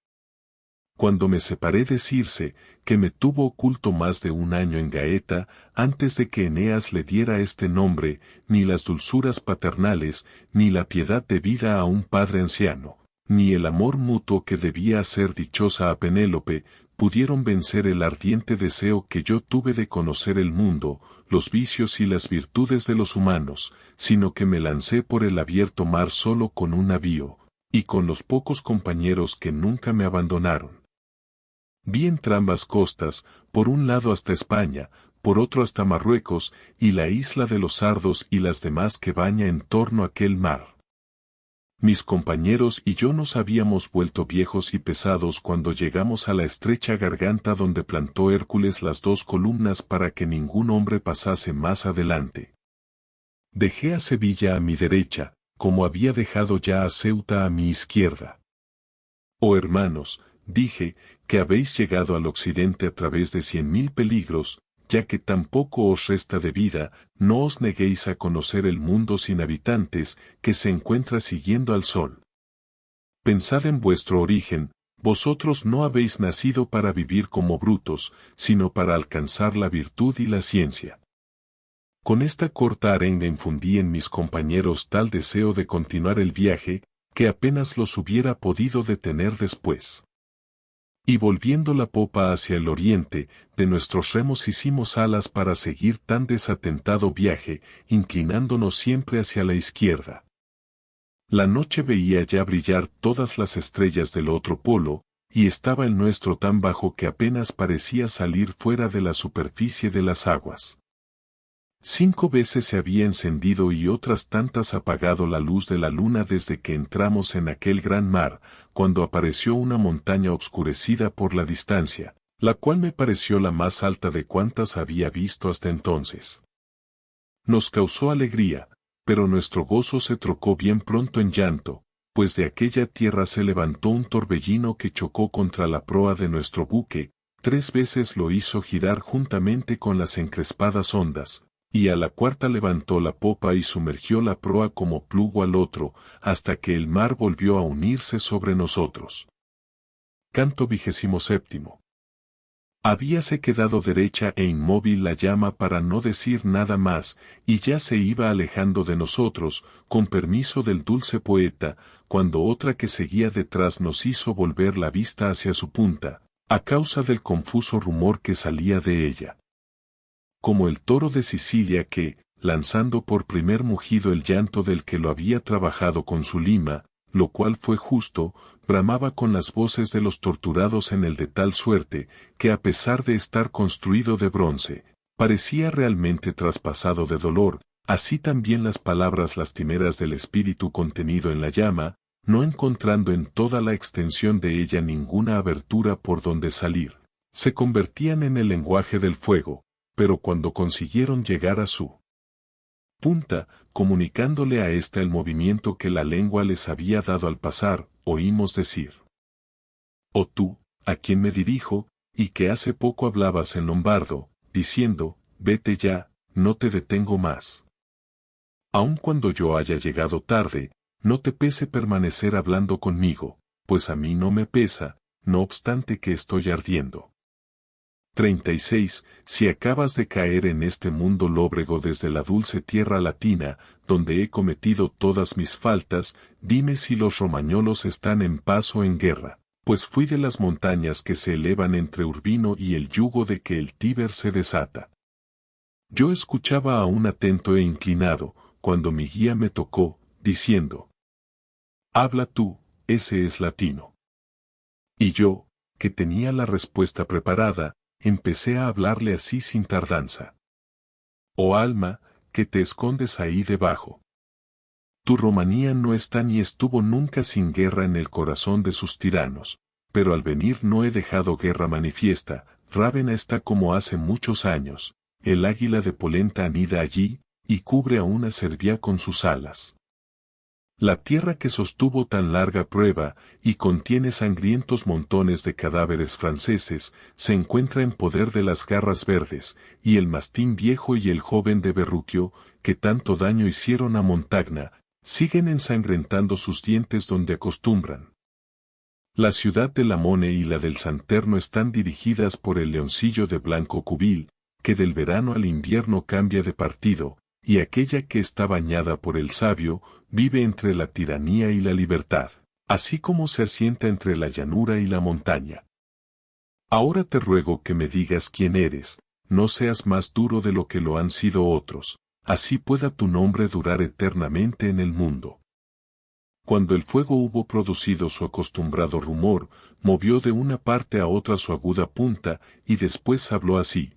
Cuando me separé de Circe, que me tuvo oculto más de un año en Gaeta, antes de que Eneas le diera este nombre, ni las dulzuras paternales, ni la piedad debida a un padre anciano, ni el amor mutuo que debía hacer dichosa a Penélope, pudieron vencer el ardiente deseo que yo tuve de conocer el mundo, los vicios y las virtudes de los humanos, sino que me lancé por el abierto mar solo con un navío, y con los pocos compañeros que nunca me abandonaron. Vi entrambas costas, por un lado hasta España, por otro hasta Marruecos, y la isla de los Sardos y las demás que baña en torno a aquel mar. Mis compañeros y yo nos habíamos vuelto viejos y pesados cuando llegamos a la estrecha garganta donde plantó Hércules las dos columnas para que ningún hombre pasase más adelante. Dejé a Sevilla a mi derecha, como había dejado ya a Ceuta a mi izquierda. Oh hermanos, dije, que habéis llegado al occidente a través de 100.000 peligros, ya que tampoco os resta de vida, no os neguéis a conocer el mundo sin habitantes, que se encuentra siguiendo al sol. Pensad en vuestro origen, vosotros no habéis nacido para vivir como brutos, sino para alcanzar la virtud y la ciencia. Con esta corta arenga infundí en mis compañeros tal deseo de continuar el viaje, que apenas los hubiera podido detener después. Y volviendo la popa hacia el oriente, de nuestros remos hicimos alas para seguir tan desatentado viaje, inclinándonos siempre hacia la izquierda. La noche veía ya brillar todas las estrellas del otro polo, y estaba el nuestro tan bajo que apenas parecía salir fuera de la superficie de las aguas. 5 veces se había encendido y otras tantas apagado la luz de la luna desde que entramos en aquel gran mar, cuando apareció una montaña obscurecida por la distancia, la cual me pareció la más alta de cuantas había visto hasta entonces. Nos causó alegría, pero nuestro gozo se trocó bien pronto en llanto, pues de aquella tierra se levantó un torbellino que chocó contra la proa de nuestro buque, 3 veces lo hizo girar juntamente con las encrespadas ondas, y a la cuarta levantó la popa y sumergió la proa como plugo al otro, hasta que el mar volvió a unirse sobre nosotros. Canto 27. Habíase quedado derecha e inmóvil la llama para no decir nada más, y ya se iba alejando de nosotros, con permiso del dulce poeta, cuando otra que seguía detrás nos hizo volver la vista hacia su punta, a causa del confuso rumor que salía de ella. Como el toro de Sicilia que, lanzando por primer mugido el llanto del que lo había trabajado con su lima, lo cual fue justo, bramaba con las voces de los torturados en el de tal suerte, que a pesar de estar construido de bronce, parecía realmente traspasado de dolor, así también las palabras lastimeras del espíritu contenido en la llama, no encontrando en toda la extensión de ella ninguna abertura por donde salir, se convertían en el lenguaje del fuego, pero cuando consiguieron llegar a su punta, comunicándole a ésta el movimiento que la lengua les había dado al pasar, oímos decir: «Oh tú, a quien me dirijo, y que hace poco hablabas en lombardo, diciendo, vete ya, no te detengo más. Aun cuando yo haya llegado tarde, no te pese permanecer hablando conmigo, pues a mí no me pesa, no obstante que estoy ardiendo». 36. Si acabas de caer en este mundo lóbrego desde la dulce tierra latina, donde he cometido todas mis faltas, dime si los romañolos están en paz o en guerra, pues fui de las montañas que se elevan entre Urbino y el yugo de que el Tíber se desata. Yo escuchaba aún atento e inclinado, cuando mi guía me tocó, diciendo: «Habla tú, ese es latino». Y yo, que tenía la respuesta preparada, empecé a hablarle así sin tardanza. «Oh alma, que te escondes ahí debajo. Tu Romanía no está ni estuvo nunca sin guerra en el corazón de sus tiranos, pero al venir no he dejado guerra manifiesta, Rávena está como hace muchos años, el águila de polenta anida allí, y cubre a una cervía con sus alas. La tierra que sostuvo tan larga prueba, y contiene sangrientos montones de cadáveres franceses, se encuentra en poder de las garras verdes, y el mastín viejo y el joven de Berruquio, que tanto daño hicieron a Montagna, siguen ensangrentando sus dientes donde acostumbran. La ciudad de Lamone y la del Santerno están dirigidas por el leoncillo de blanco cubil, que del verano al invierno cambia de partido, y aquella que está bañada por el sabio, vive entre la tiranía y la libertad, así como se asienta entre la llanura y la montaña. Ahora te ruego que me digas quién eres, no seas más duro de lo que lo han sido otros, así pueda tu nombre durar eternamente en el mundo. Cuando el fuego hubo producido su acostumbrado rumor, movió de una parte a otra su aguda punta, y después habló así.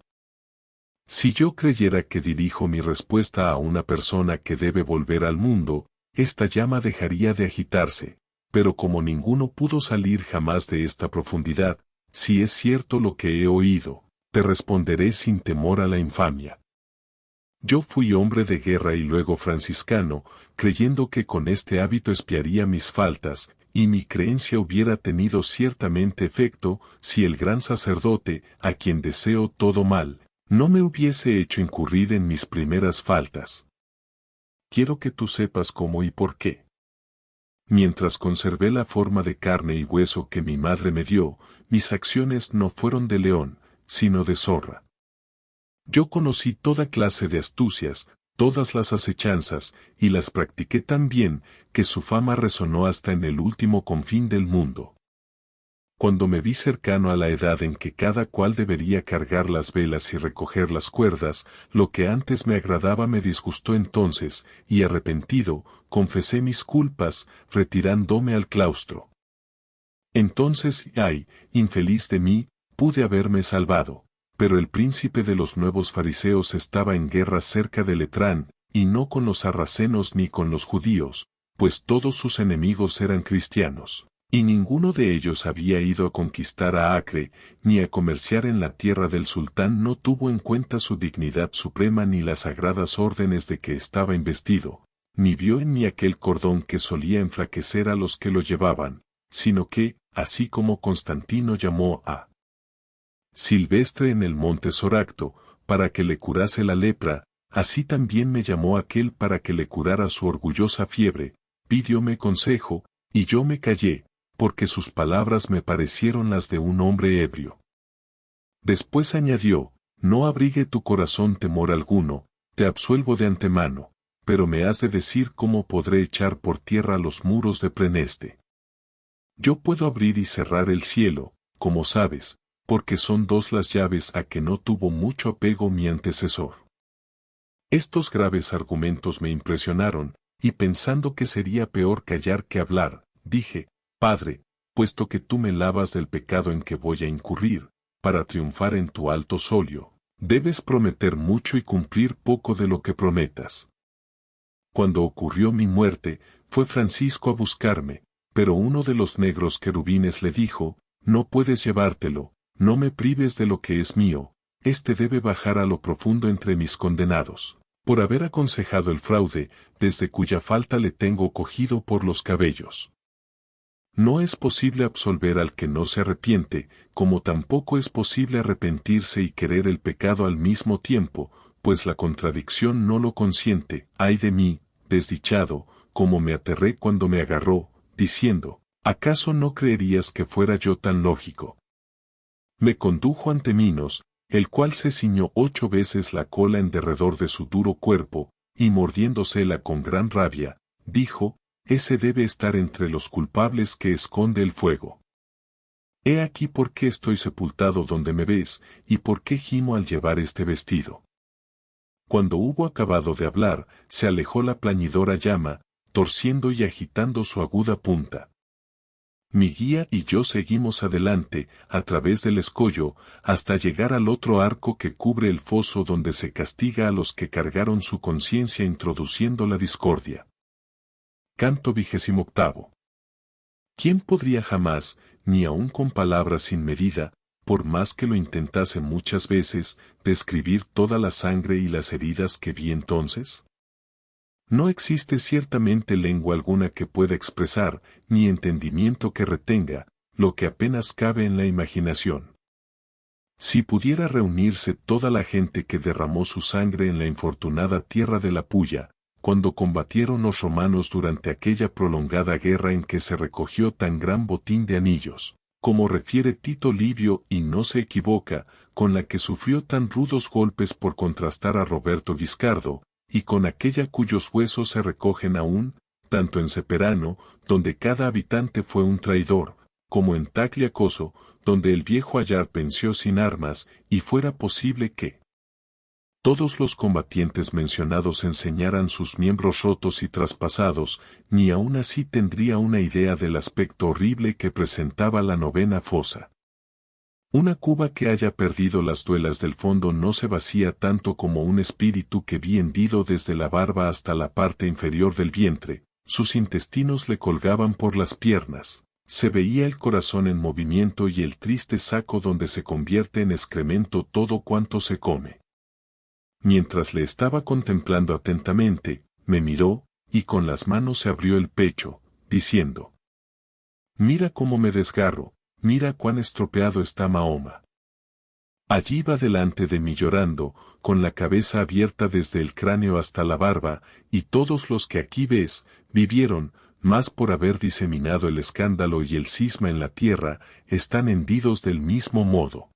Si yo creyera que dirijo mi respuesta a una persona que debe volver al mundo, esta llama dejaría de agitarse, pero como ninguno pudo salir jamás de esta profundidad, si es cierto lo que he oído, te responderé sin temor a la infamia. Yo fui hombre de guerra y luego franciscano, creyendo que con este hábito expiaría mis faltas, y mi creencia hubiera tenido ciertamente efecto, si el gran sacerdote, a quien deseo todo mal, no me hubiese hecho incurrir en mis primeras faltas. Quiero que tú sepas cómo y por qué. Mientras conservé la forma de carne y hueso que mi madre me dio, mis acciones no fueron de león, sino de zorra. Yo conocí toda clase de astucias, todas las acechanzas, y las practiqué tan bien, que su fama resonó hasta en el último confín del mundo. Cuando me vi cercano a la edad en que cada cual debería cargar las velas y recoger las cuerdas, lo que antes me agradaba me disgustó entonces, y arrepentido, confesé mis culpas, retirándome al claustro. Entonces, ay, infeliz de mí, pude haberme salvado. Pero el príncipe de los nuevos fariseos estaba en guerra cerca de Letrán, y no con los sarracenos ni con los judíos, pues todos sus enemigos eran cristianos, y ninguno de ellos había ido a conquistar a Acre, ni a comerciar en la tierra del sultán. No tuvo en cuenta su dignidad suprema ni las sagradas órdenes de que estaba investido, ni vio en mí aquel cordón que solía enflaquecer a los que lo llevaban, sino que, así como Constantino llamó a Silvestre en el monte Soracto, para que le curase la lepra, así también me llamó aquel para que le curara su orgullosa fiebre, pidióme consejo, y yo me callé, porque sus palabras me parecieron las de un hombre ebrio. Después añadió, no abrigue tu corazón temor alguno, te absuelvo de antemano, pero me has de decir cómo podré echar por tierra los muros de Preneste. Yo puedo abrir y cerrar el cielo, como sabes, porque son dos las llaves a que no tuvo mucho apego mi antecesor. Estos graves argumentos me impresionaron, y pensando que sería peor callar que hablar, dije, Padre, puesto que tú me lavas del pecado en que voy a incurrir, para triunfar en tu alto solio, debes prometer mucho y cumplir poco de lo que prometas. Cuando ocurrió mi muerte, fue Francisco a buscarme, pero uno de los negros querubines le dijo, no puedes llevártelo, no me prives de lo que es mío, este debe bajar a lo profundo entre mis condenados, por haber aconsejado el fraude, desde cuya falta le tengo cogido por los cabellos. No es posible absolver al que no se arrepiente, como tampoco es posible arrepentirse y querer el pecado al mismo tiempo, pues la contradicción no lo consiente. Ay de mí, desdichado, como me aterré cuando me agarró, diciendo, ¿acaso no creerías que fuera yo tan lógico? Me condujo ante Minos, el cual se ciñó 8 veces la cola en derredor de su duro cuerpo, y mordiéndosela con gran rabia, dijo, ese debe estar entre los culpables que esconde el fuego. He aquí por qué estoy sepultado donde me ves, y por qué gimo al llevar este vestido. Cuando hubo acabado de hablar, se alejó la plañidora llama, torciendo y agitando su aguda punta. Mi guía y yo seguimos adelante, a través del escollo, hasta llegar al otro arco que cubre el foso donde se castiga a los que cargaron su conciencia introduciendo la discordia. Canto 28. ¿Quién podría jamás, ni aun con palabras sin medida, por más que lo intentase muchas veces, describir toda la sangre y las heridas que vi entonces? No existe ciertamente lengua alguna que pueda expresar, ni entendimiento que retenga, lo que apenas cabe en la imaginación. Si pudiera reunirse toda la gente que derramó su sangre en la infortunada tierra de la Puya, cuando combatieron los romanos durante aquella prolongada guerra en que se recogió tan gran botín de anillos, como refiere Tito Livio y no se equivoca, con la que sufrió tan rudos golpes por contrastar a Roberto Guiscardo, y con aquella cuyos huesos se recogen aún, tanto en Ceperano, donde cada habitante fue un traidor, como en Tagliacoso, donde el viejo Ayar venció sin armas, y fuera posible que todos los combatientes mencionados enseñaran sus miembros rotos y traspasados, ni aún así tendría una idea del aspecto horrible que presentaba la novena fosa. Una cuba que haya perdido las duelas del fondo no se vacía tanto como un espíritu que vi hendido desde la barba hasta la parte inferior del vientre, sus intestinos le colgaban por las piernas, se veía el corazón en movimiento y el triste saco donde se convierte en excremento todo cuanto se come. Mientras le estaba contemplando atentamente, me miró, y con las manos se abrió el pecho, diciendo: «Mira cómo me desgarro, mira cuán estropeado está Mahoma». Allí va delante de mí llorando, con la cabeza abierta desde el cráneo hasta la barba, y todos los que aquí ves, vivieron, más por haber diseminado el escándalo y el cisma en la tierra, están hendidos del mismo modo.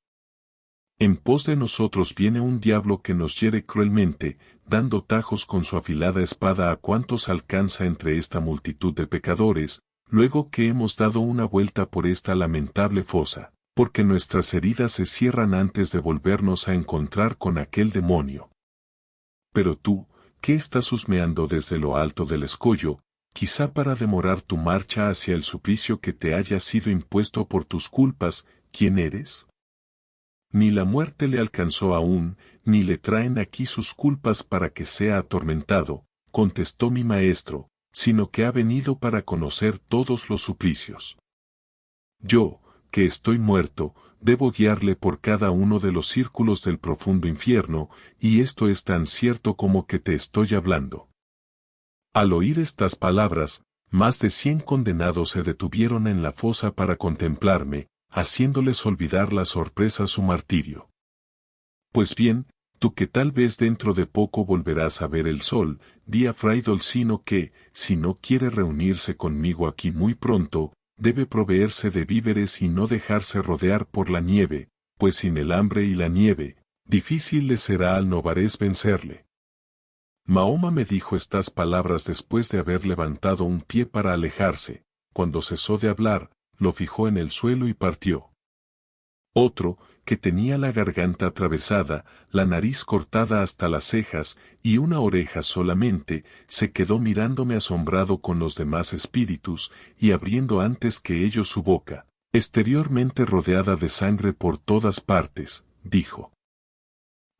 En pos de nosotros viene un diablo que nos hiere cruelmente, dando tajos con su afilada espada a cuantos alcanza entre esta multitud de pecadores, luego que hemos dado una vuelta por esta lamentable fosa, porque nuestras heridas se cierran antes de volvernos a encontrar con aquel demonio. Pero tú, que estás husmeando desde lo alto del escollo, quizá para demorar tu marcha hacia el suplicio que te haya sido impuesto por tus culpas, ¿quién eres? Ni la muerte le alcanzó aún, ni le traen aquí sus culpas para que sea atormentado, contestó mi maestro, sino que ha venido para conocer todos los suplicios. Yo, que estoy muerto, debo guiarle por cada uno de los círculos del profundo infierno, y esto es tan cierto como que te estoy hablando. Al oír estas palabras, más de 100 condenados se detuvieron en la fosa para contemplarme, haciéndoles olvidar la sorpresa su martirio. Pues bien, tú que tal vez dentro de poco volverás a ver el sol, di a Fray Dolcino que, si no quiere reunirse conmigo aquí muy pronto, debe proveerse de víveres y no dejarse rodear por la nieve, pues sin el hambre y la nieve, difícil le será al novarés vencerle. Mahoma me dijo estas palabras después de haber levantado un pie para alejarse. Cuando cesó de hablar, lo fijó en el suelo y partió. Otro, que tenía la garganta atravesada, la nariz cortada hasta las cejas y una oreja solamente, se quedó mirándome asombrado con los demás espíritus, y abriendo antes que ellos su boca, exteriormente rodeada de sangre por todas partes, dijo: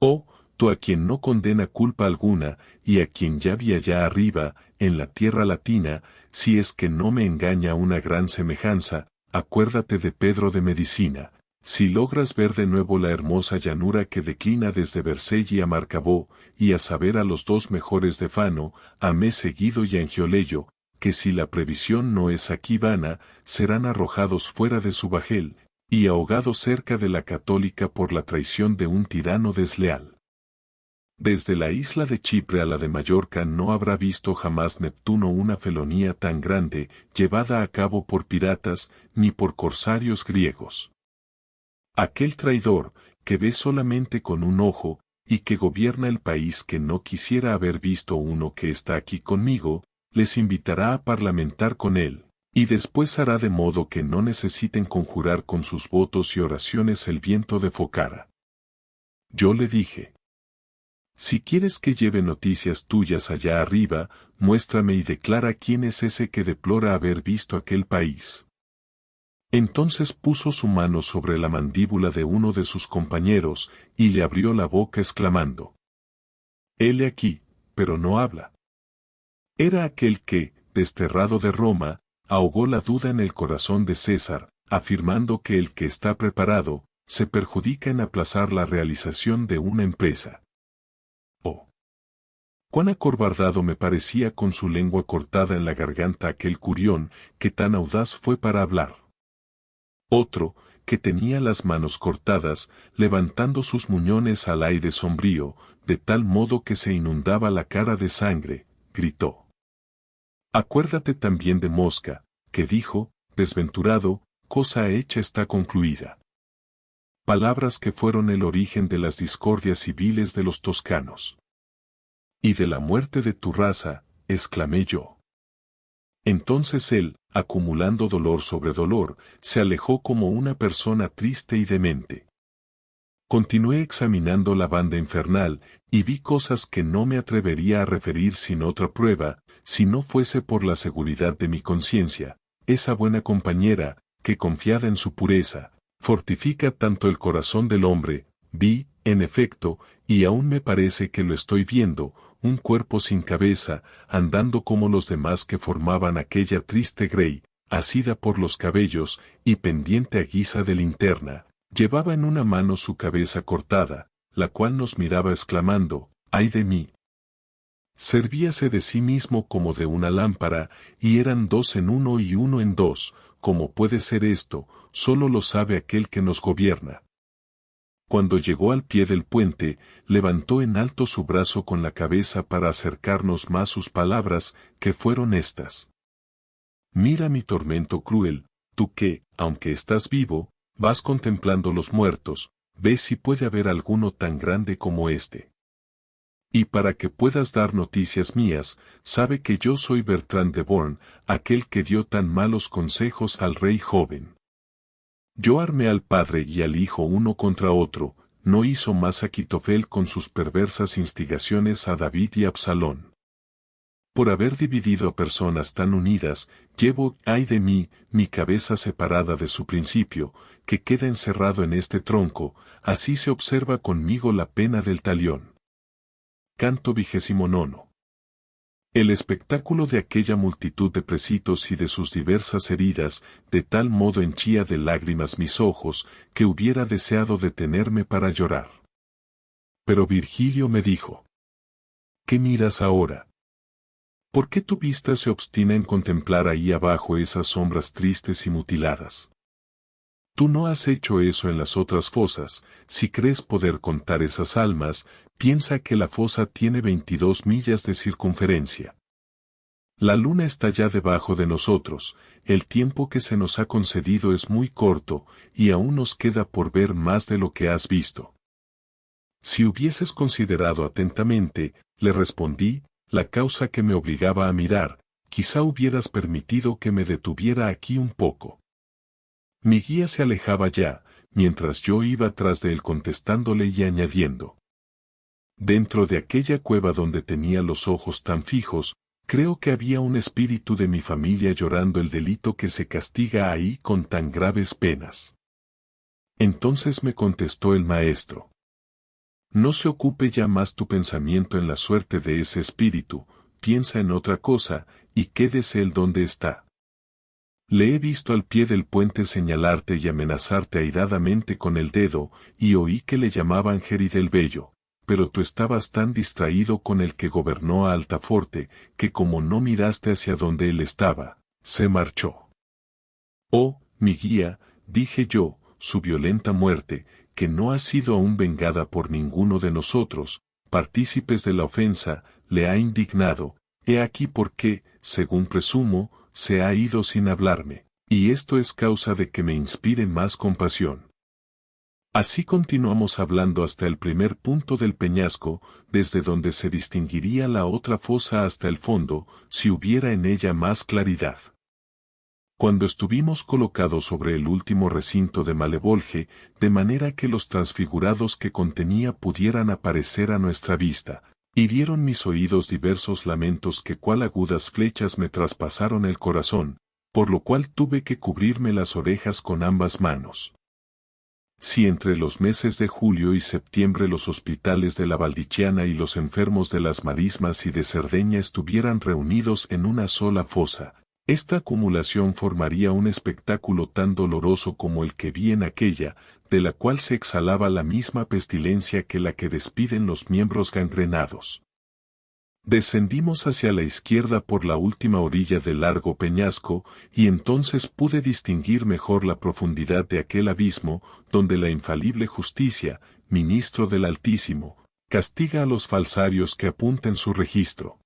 «Oh, tú a quien no condena culpa alguna, y a quien ya vi allá arriba, en la tierra latina, si es que no me engaña una gran semejanza, acuérdate de Pedro de Medicina. Si logras ver de nuevo la hermosa llanura que declina desde Vercelli a Marcabó, y a saber a los dos mejores de Fano, a Mes Seguido y a Angioleyo, que si la previsión no es aquí vana, serán arrojados fuera de su bajel, y ahogados cerca de la Católica por la traición de un tirano desleal. Desde la isla de Chipre a la de Mallorca no habrá visto jamás Neptuno una felonía tan grande, llevada a cabo por piratas, ni por corsarios griegos. Aquel traidor, que ve solamente con un ojo, y que gobierna el país que no quisiera haber visto uno que está aquí conmigo, les invitará a parlamentar con él, y después hará de modo que no necesiten conjurar con sus votos y oraciones el viento de Focara. Yo le dije: si quieres que lleve noticias tuyas allá arriba, muéstrame y declara quién es ese que deplora haber visto aquel país. Entonces puso su mano sobre la mandíbula de uno de sus compañeros, y le abrió la boca exclamando: «Hele aquí, pero no habla». Era aquel que, desterrado de Roma, ahogó la duda en el corazón de César, afirmando que el que está preparado, se perjudica en aplazar la realización de una empresa. Oh. Cuán acobardado me parecía con su lengua cortada en la garganta aquel curión, que tan audaz fue para hablar. Otro, que tenía las manos cortadas, levantando sus muñones al aire sombrío, de tal modo que se inundaba la cara de sangre, gritó: «Acuérdate también de Mosca, que dijo, desventurado, cosa hecha está concluida». Palabras que fueron el origen de las discordias civiles de los toscanos. «Y de la muerte de tu raza», exclamé yo. Entonces él, acumulando dolor sobre dolor, se alejó como una persona triste y demente. Continué examinando la banda infernal, y vi cosas que no me atrevería a referir sin otra prueba, si no fuese por la seguridad de mi conciencia, esa buena compañera, que confiada en su pureza, fortifica tanto el corazón del hombre. Vi, en efecto, y aún me parece que lo estoy viendo, un cuerpo sin cabeza, andando como los demás que formaban aquella triste grey, asida por los cabellos, y pendiente a guisa de linterna. Llevaba en una mano su cabeza cortada, la cual nos miraba exclamando: «¡Ay de mí!». Servíase de sí mismo como de una lámpara, y eran dos en uno y uno en dos. ¿Cómo puede ser esto? Solo lo sabe aquel que nos gobierna. Cuando llegó al pie del puente, levantó en alto su brazo con la cabeza para acercarnos más sus palabras, que fueron estas: «Mira mi tormento cruel, tú que, aunque estás vivo, vas contemplando los muertos, ves si puede haber alguno tan grande como este. Y para que puedas dar noticias mías, sabe que yo soy Bertrand de Born, aquel que dio tan malos consejos al rey joven. Yo armé al padre y al hijo uno contra otro, no hizo más Achitofel con sus perversas instigaciones a David y Absalón. Por haber dividido a personas tan unidas, llevo, ay de mí, mi cabeza separada de su principio, que queda encerrado en este tronco, así se observa conmigo la pena del talión». Canto 29. El espectáculo de aquella multitud de presitos y de sus diversas heridas, de tal modo henchía de lágrimas mis ojos, que hubiera deseado detenerme para llorar. Pero Virgilio me dijo: «¿Qué miras ahora? ¿Por qué tu vista se obstina en contemplar ahí abajo esas sombras tristes y mutiladas? Tú no has hecho eso en las otras fosas. Si crees poder contar esas almas, piensa que la fosa tiene 22 millas de circunferencia. La luna está ya debajo de nosotros, el tiempo que se nos ha concedido es muy corto, y aún nos queda por ver más de lo que has visto». «Si hubieses considerado atentamente», le respondí, «la causa que me obligaba a mirar, quizá hubieras permitido que me detuviera aquí un poco». Mi guía se alejaba ya, mientras yo iba tras de él contestándole y añadiendo: «Dentro de aquella cueva donde tenía los ojos tan fijos, creo que había un espíritu de mi familia llorando el delito que se castiga ahí con tan graves penas». Entonces me contestó el maestro: «No se ocupe ya más tu pensamiento en la suerte de ese espíritu, piensa en otra cosa, y quédese él donde está. Le he visto al pie del puente señalarte y amenazarte airadamente con el dedo, y oí que le llamaban Geri del Bello, pero tú estabas tan distraído con el que gobernó a Altaforte, que como no miraste hacia donde él estaba, se marchó». «Oh, mi guía», dije yo, «su violenta muerte, que no ha sido aún vengada por ninguno de nosotros, partícipes de la ofensa, le ha indignado. He aquí por qué, según presumo, se ha ido sin hablarme, y esto es causa de que me inspire más compasión». Así continuamos hablando hasta el primer punto del peñasco, desde donde se distinguiría la otra fosa hasta el fondo, si hubiera en ella más claridad. Cuando estuvimos colocados sobre el último recinto de Malevolge, de manera que los transfigurados que contenía pudieran aparecer a nuestra vista, hirieron mis oídos diversos lamentos que cual agudas flechas me traspasaron el corazón, por lo cual tuve que cubrirme las orejas con ambas manos. Si entre los meses de julio y septiembre los hospitales de la Valdichiana y los enfermos de las Marismas y de Cerdeña estuvieran reunidos en una sola fosa, Esta acumulación formaría un espectáculo tan doloroso como el que vi en aquella, de la cual se exhalaba la misma pestilencia que la que despiden los miembros gangrenados. Descendimos hacia la izquierda por la última orilla del largo peñasco, y entonces pude distinguir mejor la profundidad de aquel abismo, donde la infalible justicia, ministro del Altísimo, castiga a los falsarios que apunten su registro.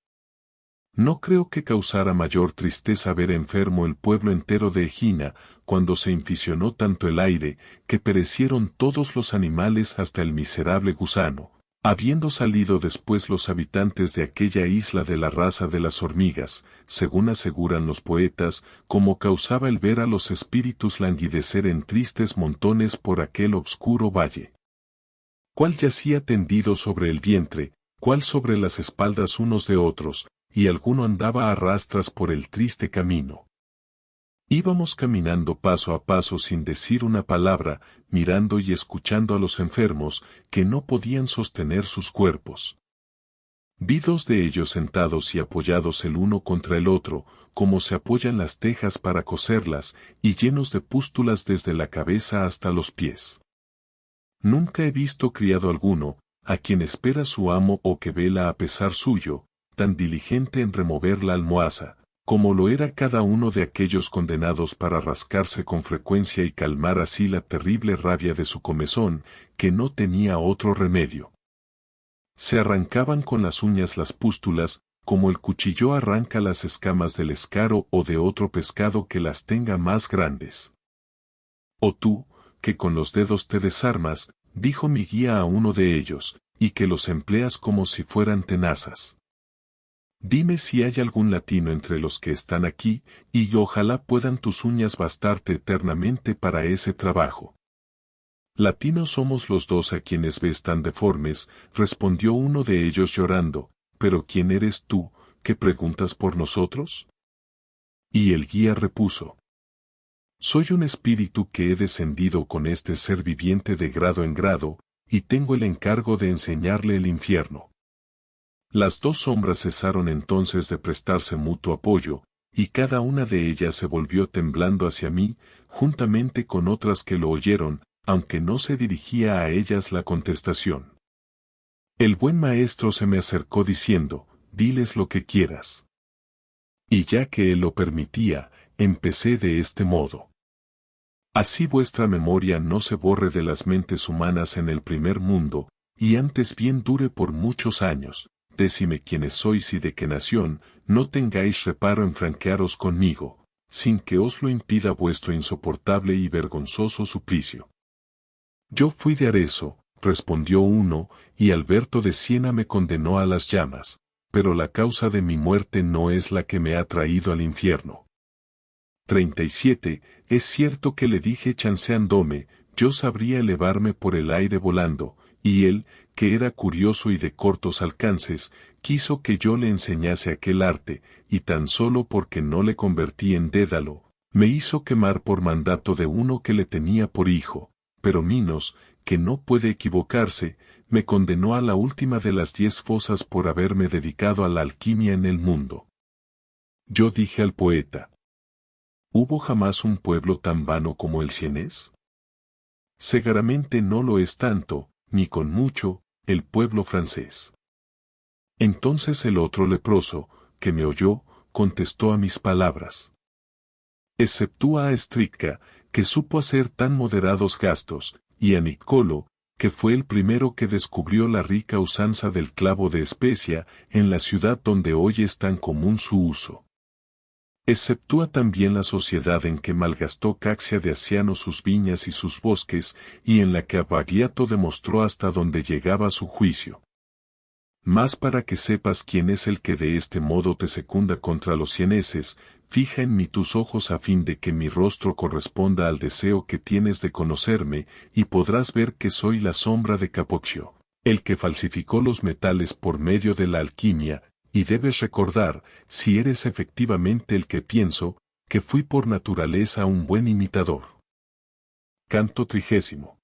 No creo que causara mayor tristeza ver enfermo el pueblo entero de Egina, cuando se inficionó tanto el aire, que perecieron todos los animales hasta el miserable gusano, habiendo salido después los habitantes de aquella isla de la raza de las hormigas, según aseguran los poetas, como causaba el ver a los espíritus languidecer en tristes montones por aquel obscuro valle. Cuál yacía tendido sobre el vientre, cuál sobre las espaldas unos de otros, y alguno andaba a rastras por el triste camino. Íbamos caminando paso a paso sin decir una palabra, mirando y escuchando a los enfermos, que no podían sostener sus cuerpos. Vi dos de ellos sentados y apoyados el uno contra el otro, como se apoyan las tejas para coserlas, y llenos de pústulas desde la cabeza hasta los pies. Nunca he visto criado alguno, a quien espera su amo o que vela a pesar suyo, tan diligente en remover la almohaza, como lo era cada uno de aquellos condenados para rascarse con frecuencia y calmar así la terrible rabia de su comezón, que no tenía otro remedio. Se arrancaban con las uñas las pústulas, como el cuchillo arranca las escamas del escaro o de otro pescado que las tenga más grandes. O tú, que con los dedos te desarmas, dijo mi guía a uno de ellos, y que los empleas como si fueran tenazas. Dime si hay algún latino entre los que están aquí, y ojalá puedan tus uñas bastarte eternamente para ese trabajo. Latinos somos los dos a quienes ves tan deformes, respondió uno de ellos llorando, pero ¿quién eres tú, que preguntas por nosotros? Y el guía repuso: soy un espíritu que he descendido con este ser viviente de grado en grado, y tengo el encargo de enseñarle el infierno. Las dos sombras cesaron entonces de prestarse mutuo apoyo, y cada una de ellas se volvió temblando hacia mí, juntamente con otras que lo oyeron, aunque no se dirigía a ellas la contestación. El buen maestro se me acercó diciendo: diles lo que quieras. Y ya que él lo permitía, empecé de este modo. Así vuestra memoria no se borre de las mentes humanas en el primer mundo, y antes bien dure por muchos años. Decime quiénes sois y de qué nación, no tengáis reparo en franquearos conmigo, sin que os lo impida vuestro insoportable y vergonzoso suplicio. Yo fui de Arezzo, respondió uno, y Alberto de Siena me condenó a las llamas, pero la causa de mi muerte no es la que me ha traído al infierno. 37. Es cierto que le dije chanceándome, yo sabría elevarme por el aire volando, y él, que era curioso y de cortos alcances, quiso que yo le enseñase aquel arte, y tan solo porque no le convertí en Dédalo, me hizo quemar por mandato de uno que le tenía por hijo, pero Minos, que no puede equivocarse, me condenó a la última de las 10 fosas por haberme dedicado a la alquimia en el mundo. Yo dije al poeta: ¿hubo jamás un pueblo tan vano como el sienés? Seguramente no lo es tanto, ni con mucho, el pueblo francés. Entonces el otro leproso, que me oyó, contestó a mis palabras: exceptúa a Estrica, que supo hacer tan moderados gastos, y a Nicolo, que fue el primero que descubrió la rica usanza del clavo de especia en la ciudad donde hoy es tan común su uso. Exceptúa también la sociedad en que malgastó Caxia de Asiano sus viñas y sus bosques, y en la que Abagliato demostró hasta dónde llegaba su juicio. Mas para que sepas quién es el que de este modo te secunda contra los sieneses, fija en mí tus ojos a fin de que mi rostro corresponda al deseo que tienes de conocerme, y podrás ver que soy la sombra de Capocchio, el que falsificó los metales por medio de la alquimia, y debes recordar, si eres efectivamente el que pienso, que fui por naturaleza un buen imitador. Canto 30.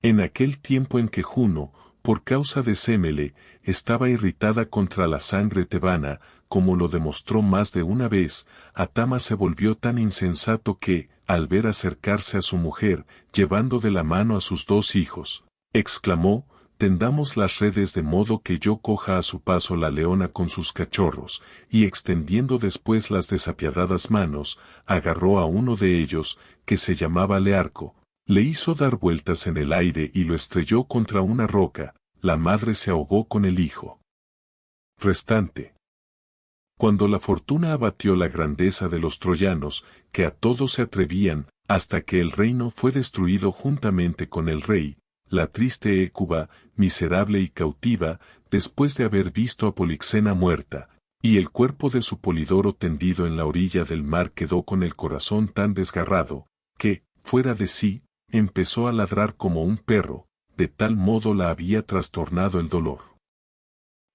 En aquel tiempo en que Juno, por causa de Sémele, estaba irritada contra la sangre tebana, como lo demostró más de una vez, Atama se volvió tan insensato que, al ver acercarse a su mujer, llevando de la mano a sus 2 hijos, exclamó: «Tendamos las redes de modo que yo coja a su paso la leona con sus cachorros», y extendiendo después las desapiadadas manos, agarró a uno de ellos, que se llamaba Learco, le hizo dar vueltas en el aire y lo estrelló contra una roca. La madre se ahogó con el hijo restante. Cuando la fortuna abatió la grandeza de los troyanos, que a todos se atrevían, hasta que el reino fue destruido juntamente con el rey, la triste Hécuba, miserable y cautiva, después de haber visto a Polixena muerta, y el cuerpo de su Polidoro tendido en la orilla del mar, quedó con el corazón tan desgarrado, que, fuera de sí, empezó a ladrar como un perro, de tal modo la había trastornado el dolor.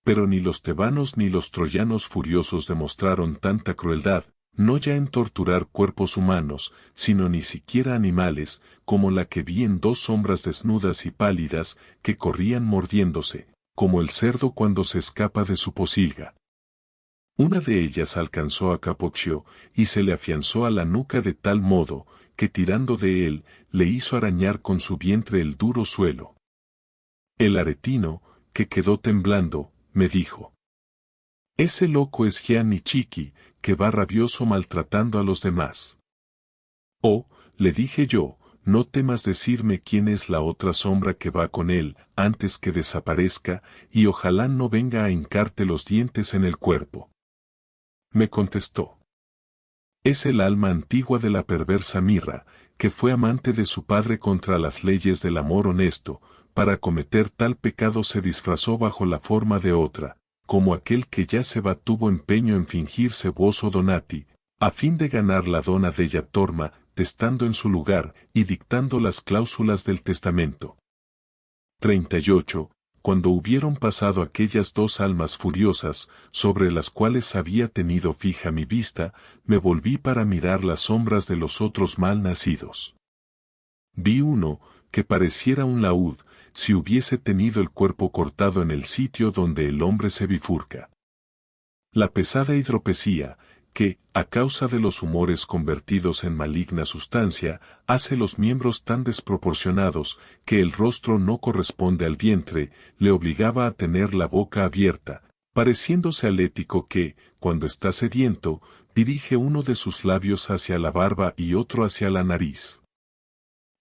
Pero ni los tebanos ni los troyanos furiosos demostraron tanta crueldad, no ya en torturar cuerpos humanos, sino ni siquiera animales, como la que vi en 2 sombras desnudas y pálidas, que corrían mordiéndose, como el cerdo cuando se escapa de su pocilga. Una de ellas alcanzó a Capocchio, y se le afianzó a la nuca de tal modo, que tirando de él, le hizo arañar con su vientre el duro suelo. El aretino, que quedó temblando, me dijo: «Ese loco es Gianni Chiqui, que va rabioso maltratando a los demás». «Oh», le dije yo, «no temas decirme quién es la otra sombra que va con él, antes que desaparezca, y ojalá no venga a hincarte los dientes en el cuerpo». Me contestó: «Es el alma antigua de la perversa Mirra, que fue amante de su padre contra las leyes del amor honesto. Para cometer tal pecado se disfrazó bajo la forma de otra, como aquel que ya se va tuvo empeño en fingirse Boso Donati, a fin de ganar la dona della Torma, testando en su lugar y dictando las cláusulas del testamento». 38. Cuando hubieron pasado aquellas 2 almas furiosas, sobre las cuales había tenido fija mi vista, me volví para mirar las sombras de los otros mal nacidos. Vi uno, que pareciera un laúd, si hubiese tenido el cuerpo cortado en el sitio donde el hombre se bifurca. La pesada hidropesía, que, a causa de los humores convertidos en maligna sustancia, hace los miembros tan desproporcionados, que el rostro no corresponde al vientre, le obligaba a tener la boca abierta, pareciéndose al ético que, cuando está sediento, dirige uno de sus labios hacia la barba y otro hacia la nariz.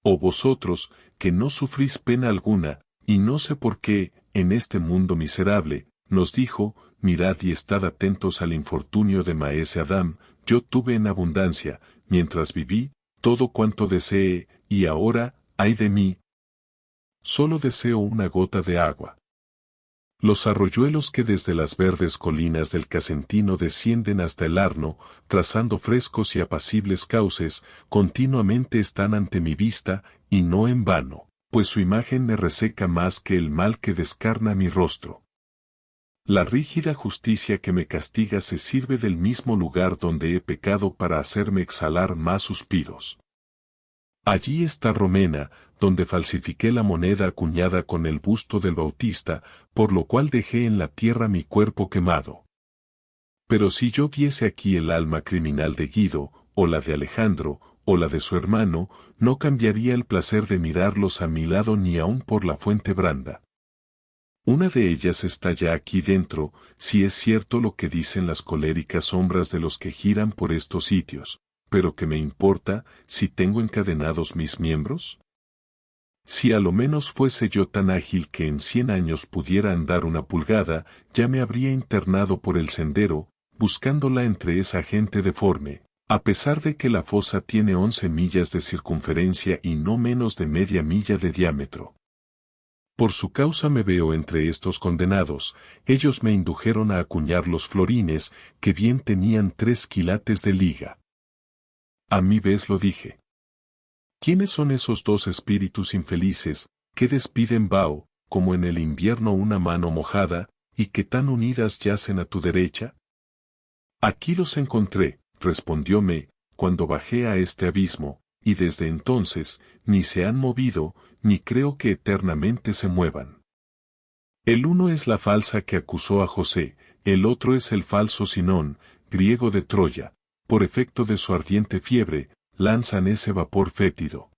«Oh vosotros, que no sufrís pena alguna, y no sé por qué, en este mundo miserable», nos dijo, «mirad y estad atentos al infortunio de Maese Adam. Yo tuve en abundancia, mientras viví, todo cuanto deseé, y ahora, ay de mí, solo deseo una gota de agua». Los arroyuelos que desde las verdes colinas del Casentino descienden hasta el Arno, trazando frescos y apacibles cauces, continuamente están ante mi vista, y no en vano, pues su imagen me reseca más que el mal que descarna mi rostro. La rígida justicia que me castiga se sirve del mismo lugar donde he pecado para hacerme exhalar más suspiros. Allí está Romena, donde falsifiqué la moneda acuñada con el busto del Bautista, por lo cual dejé en la tierra mi cuerpo quemado. Pero si yo viese aquí el alma criminal de Guido, o la de Alejandro, o la de su hermano, no cambiaría el placer de mirarlos a mi lado ni aun por la fuente Branda. Una de ellas está ya aquí dentro, si es cierto lo que dicen las coléricas sombras de los que giran por estos sitios. ¿Pero qué me importa, si tengo encadenados mis miembros? Si a lo menos fuese yo tan ágil que en 100 años pudiera andar una pulgada, ya me habría internado por el sendero, buscándola entre esa gente deforme, a pesar de que la fosa tiene 11 millas de circunferencia y no menos de media milla de diámetro. Por su causa me veo entre estos condenados. Ellos me indujeron a acuñar los florines, que bien tenían 3 quilates de liga. A mi vez lo dije. ¿Quiénes son esos 2 espíritus infelices, que despiden vaho, como en el invierno una mano mojada, y que tan unidas yacen a tu derecha? Aquí los encontré, respondióme, cuando bajé a este abismo, y desde entonces, ni se han movido, ni creo que eternamente se muevan. El uno es la falsa que acusó a José, el otro es el falso Sinón, griego de Troya, por efecto de su ardiente fiebre, lanzan ese vapor fétido.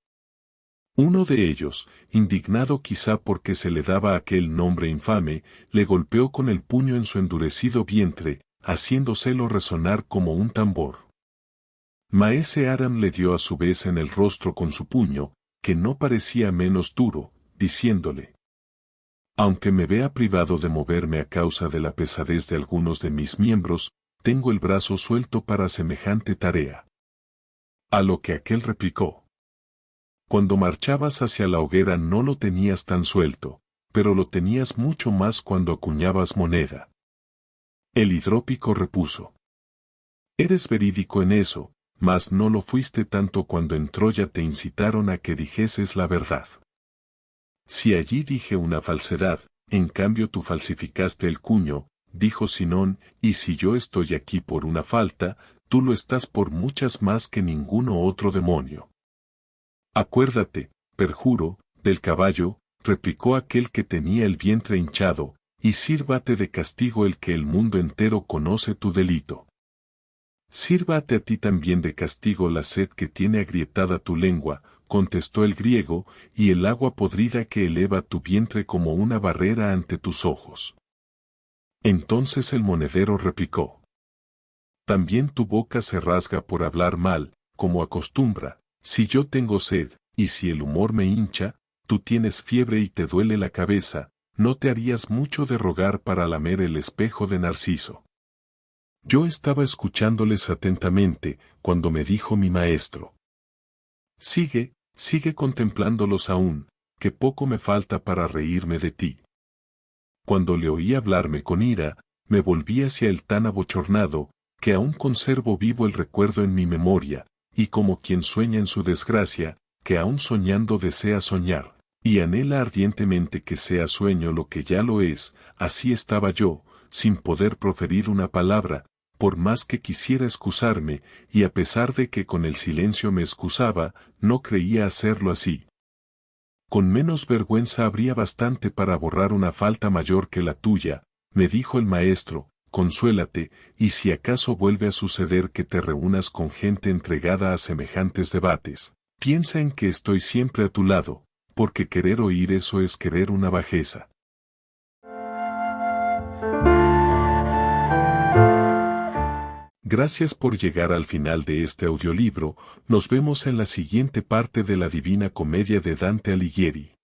Uno de ellos, indignado quizá porque se le daba aquel nombre infame, le golpeó con el puño en su endurecido vientre, haciéndoselo resonar como un tambor. Maese Aram le dio a su vez en el rostro con su puño, que no parecía menos duro, diciéndole: aunque me vea privado de moverme a causa de la pesadez de algunos de mis miembros, tengo el brazo suelto para semejante tarea. A lo que aquel replicó: cuando marchabas hacia la hoguera no lo tenías tan suelto, pero lo tenías mucho más cuando acuñabas moneda. El hidrópico repuso: eres verídico en eso, mas no lo fuiste tanto cuando en Troya te incitaron a que dijeses la verdad. Si allí dije una falsedad, en cambio tú falsificaste el cuño, dijo Sinón, y si yo estoy aquí por una falta, tú lo estás por muchas más que ninguno otro demonio. Acuérdate, perjuro, del caballo, replicó aquel que tenía el vientre hinchado, y sírvate de castigo el que el mundo entero conoce tu delito. Sírvate a ti también de castigo la sed que tiene agrietada tu lengua, contestó el griego, y el agua podrida que eleva tu vientre como una barrera ante tus ojos. Entonces el monedero replicó: también tu boca se rasga por hablar mal, como acostumbra. Si yo tengo sed, y si el humor me hincha, tú tienes fiebre y te duele la cabeza, no te harías mucho de rogar para lamer el espejo de Narciso. Yo estaba escuchándoles atentamente, cuando me dijo mi maestro: sigue contemplándolos aún, que poco me falta para reírme de ti. Cuando le oí hablarme con ira, me volví hacia él tan abochornado, que aún conservo vivo el recuerdo en mi memoria, y como quien sueña en su desgracia, que aún soñando desea soñar, y anhela ardientemente que sea sueño lo que ya lo es, así estaba yo, sin poder proferir una palabra, por más que quisiera excusarme, y a pesar de que con el silencio me excusaba, no creía hacerlo así. Con menos vergüenza habría bastante para borrar una falta mayor que la tuya, me dijo el maestro, consuélate, y si acaso vuelve a suceder que te reúnas con gente entregada a semejantes debates, piensa en que estoy siempre a tu lado, porque querer oír eso es querer una bajeza. Gracias por llegar al final de este audiolibro, nos vemos en la siguiente parte de la Divina Comedia de Dante Alighieri.